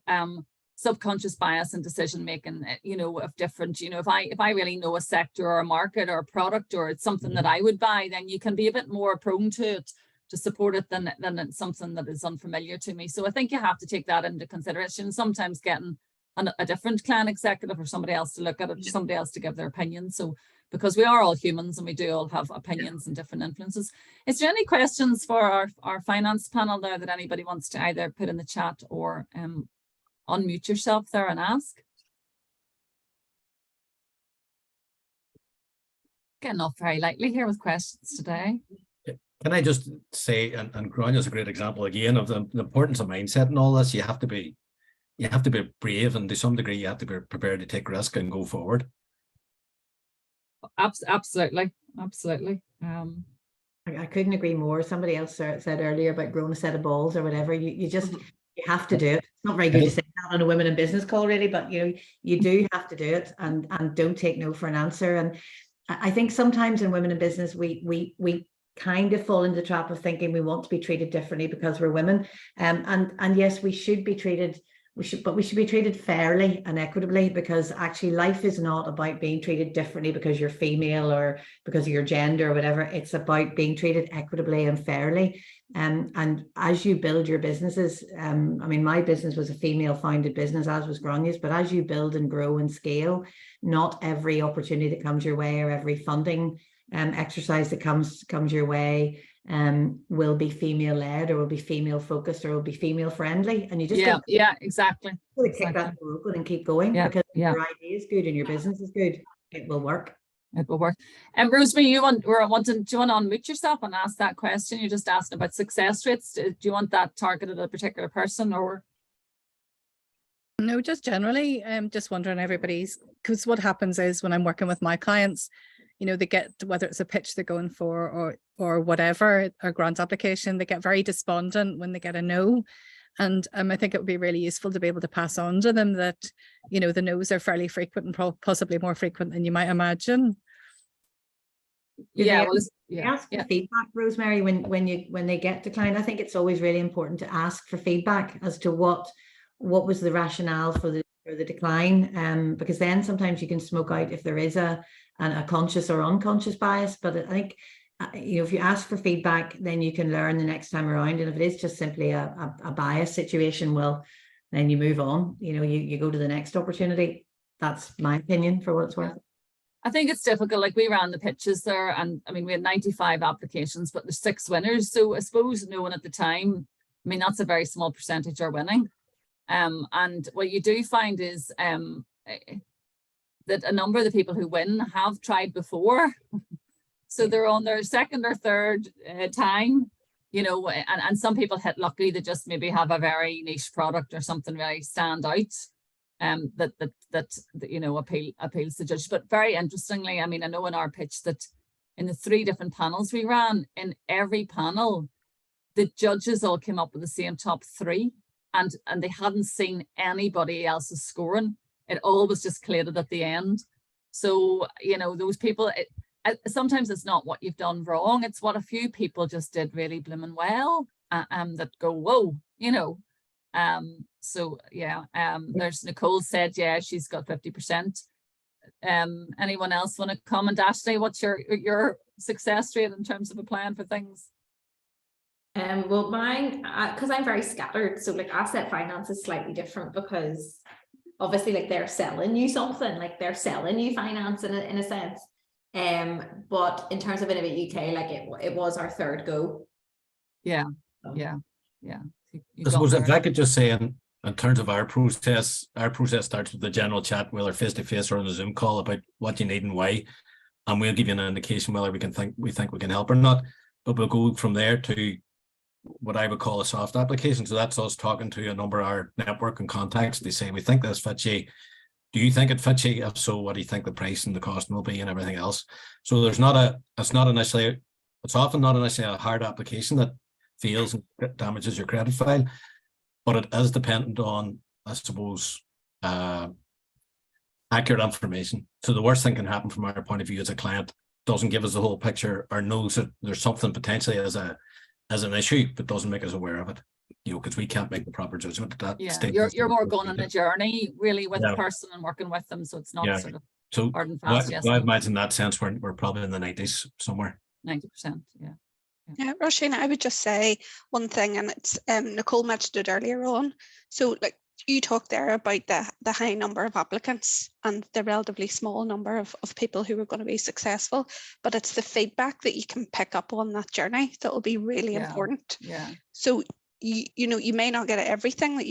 S1: subconscious bias in decision making, you know, of different, you know, if I really know a sector or a market or a product, or it's something that I would buy, then you can be a bit more prone to it, to support it, than it's something that is unfamiliar to me. So I think you have to take that into consideration. Sometimes getting a different client executive or somebody else to look at it, somebody else to give their opinion. So because we are all humans and we do all have opinions and different influences. Is there any questions for our finance panel there that anybody wants to either put in the chat or unmute yourself there and ask? Getting off very lightly here with questions today.
S10: Can I just say, and Grania's a great example again of the importance of mindset and all this. You have to be brave, and to some degree you have to be prepared to take risk and go forward.
S1: Absolutely.
S8: I couldn't agree more. Somebody else said earlier about growing a set of balls or whatever. You just you have to do it. It's not very good to say that on a women in business call, really, but you know, you do have to do it, and don't take no for an answer. And I think sometimes in women in business, we kind of fall into the trap of thinking we want to be treated differently because we're women. And yes, we should be treated. But we should be treated fairly and equitably, because actually life is not about being treated differently because you're female or because of your gender or whatever. It's about being treated equitably and fairly. And as you build your businesses, I mean, my business was a female founded business, as was Grania's, but as you build and grow and scale, not every opportunity that comes your way or every funding exercise that comes your way will be female led, or will be female focused, or will be female friendly. And you just
S1: exactly.
S8: Really take that door open and keep going, because if your idea is good and your business is good, it will work.
S1: It will work. And Rosemary, do you want to unmute yourself and ask that question? You just asked about success rates. Do you want that targeted at a particular person, or?
S11: No, just generally, just wondering because what happens is when I'm working with my clients, you know, they get, whether it's a pitch they're going for or whatever, a grant application, they get very despondent when they get a no. And I think it would be really useful to be able to pass on to them that, you know, the no's are fairly frequent and possibly more frequent than you might imagine.
S8: Ask for feedback, Rosemary, when they get declined. I think it's always really important to ask for feedback as to what was the rationale for the decline, because then sometimes you can smoke out if there is a conscious or unconscious bias. But I think, you know, if you ask for feedback, then you can learn the next time around. And if it is just simply a bias situation, well, then you move on. You know, you go to the next opportunity. That's my opinion, for what it's worth.
S1: I think it's difficult. Like, we ran the pitches there, and I mean, we had 95 applications, but there's 6 winners. So I suppose knowing at the time, I mean, that's a very small percentage are winning. And what you do find is that a number of the people who win have tried before. So they're on their second or third time, you know, and some people hit lucky to just maybe have a very niche product or something very stand out, that you know, appeals to judge. But very interestingly, I mean, I know in our pitch that in the 3 different panels we ran, in every panel, the judges all came up with the same top 3, and they hadn't seen anybody else's scoring. It all was just collated at the end. So, you know, those people, sometimes it's not what you've done wrong, it's what a few people just did really blooming well, that go, whoa, you know. So yeah, there's Nicole said, yeah, she's got 50%. Anyone else want to comment? Ashley, what's your success rate in terms of applying for things?
S7: Well, mine, because I'm very scattered, so like asset finance is slightly different, because obviously like they're selling you something, like they're selling you finance in a sense. But in terms of Innovate UK, like it was our 3rd go.
S1: Yeah.
S10: I suppose if I could just say, in terms of our process starts with the general chat, whether face-to-face or on a Zoom call, about what you need and why, and we'll give you an indication whether we think we can help or not. But we'll go from there to what I would call a soft application. So that's us talking to a number of our network and contacts. They say, we think this fits you. Do you think it fits you? If so, what do you think the price and the cost will be and everything else? So it's often not initially a hard application that fails and damages your credit file, but it is dependent on, I suppose, accurate information. So the worst thing can happen from our point of view as a client doesn't give us the whole picture or knows that there's something potentially as an issue, but doesn't make us aware of it. You know, because we can't make the proper judgment at that stage.
S1: You're more going on the journey really with the person and working with them, so it's not sort of
S10: so
S1: hard and fast.
S10: I imagine in that sense we're probably in the 90s somewhere.
S1: 90%,
S2: Yeah, Roisin, I would just say one thing, and it's Nicole mentioned it earlier on. So like you talked there about the high number of applicants and the relatively small number of people who are going to be successful, but it's the feedback that you can pick up on that journey that will be really important.
S1: Yeah.
S2: So you know, you may not get everything that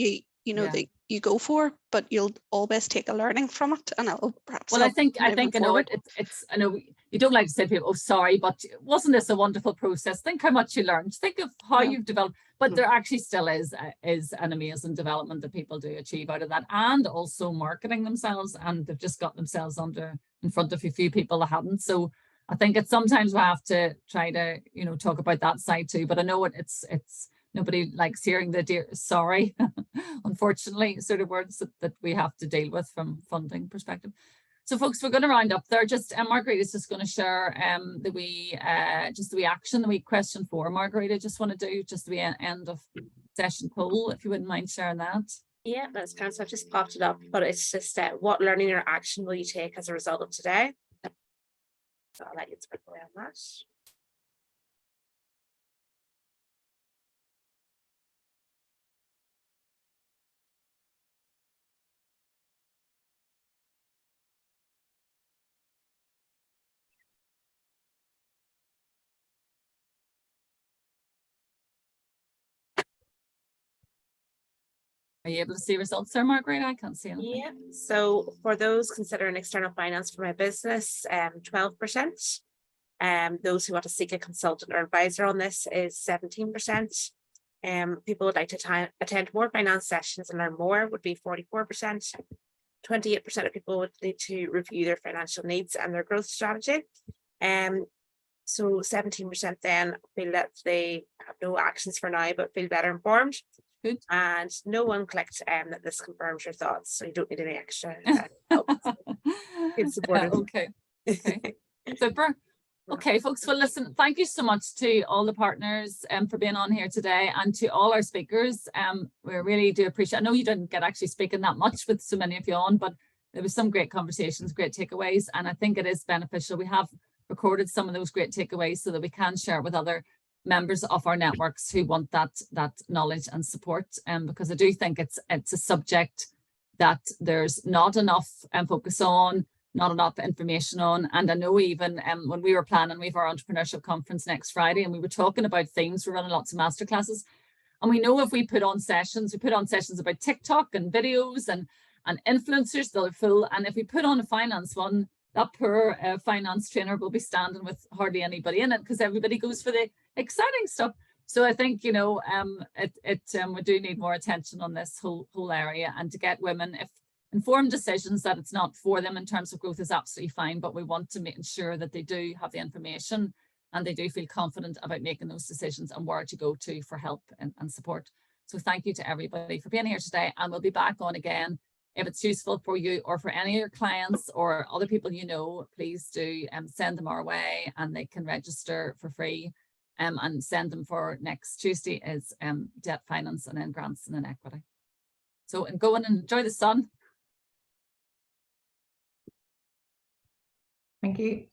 S2: that you go for, but you'll always take a learning from it, and it'll perhaps.
S1: Well, I think I know it's I know you don't like to say to people, oh sorry, but wasn't this a wonderful process? Think how much you learned. Think of how you've developed. But there actually still is an amazing development that people do achieve out of that, and also marketing themselves, and they've just got themselves in front of a few people that haven't. So I think it's sometimes we have to try to talk about that side too. But I know it's nobody likes hearing the dear sorry, unfortunately, sort of words that we have to deal with from funding perspective. So folks, we're going to round up there. Just Margarita is just going to share the wee action, the wee question for Margarita. Just want to do just the end of session poll, if you wouldn't mind sharing that.
S4: Yeah, that's kind of, so I've just popped it up, but it's just what learning or action will you take as a result of today? So I'll let you speak away on that.
S1: Are you able to see results there, Margaret? I can't see anything.
S4: Yeah, so for those considering external finance for my business, 12%. Those who want to seek a consultant or advisor on this is 17%. People would like to attend more finance sessions and learn more would be 44%. 28% of people would need to review their financial needs and their growth strategy. So 17% then feel that they have no actions for now, but feel better informed.
S1: Good.
S4: And no one clicked that this confirms your thoughts, so you don't need any extra help. It's supportive.
S1: Okay. Super. Okay, folks. Well, listen, thank you so much to all the partners for being on here today, and to all our speakers. We really do appreciate. I know you didn't get actually speaking that much with so many of you on, but there was some great conversations, great takeaways, and I think it is beneficial. We have recorded some of those great takeaways so that we can share with other members of our networks who want that knowledge and support, because I do think it's a subject that there's not enough focus on, not enough information on. And I know even when we were planning, we have our entrepreneurship conference next Friday, and we were talking about themes. We're running lots of masterclasses, and we know if we put on sessions about TikTok and videos and influencers, they're full. And if we put on a finance one, that poor finance trainer will be standing with hardly anybody in it, because everybody goes for the exciting stuff. So I think we do need more attention on this whole area, and to get women, if informed decisions that it's not for them in terms of growth is absolutely fine, but we want to ensure that they do have the information and they do feel confident about making those decisions and where to go to for help and support. So thank you to everybody for being here today, and we'll be back on again. If it's useful for you or for any of your clients or other people please do send them our way, and they can register for free and send them for next Tuesday is debt finance and then grants and then equity. So go and enjoy the sun.
S8: Thank you.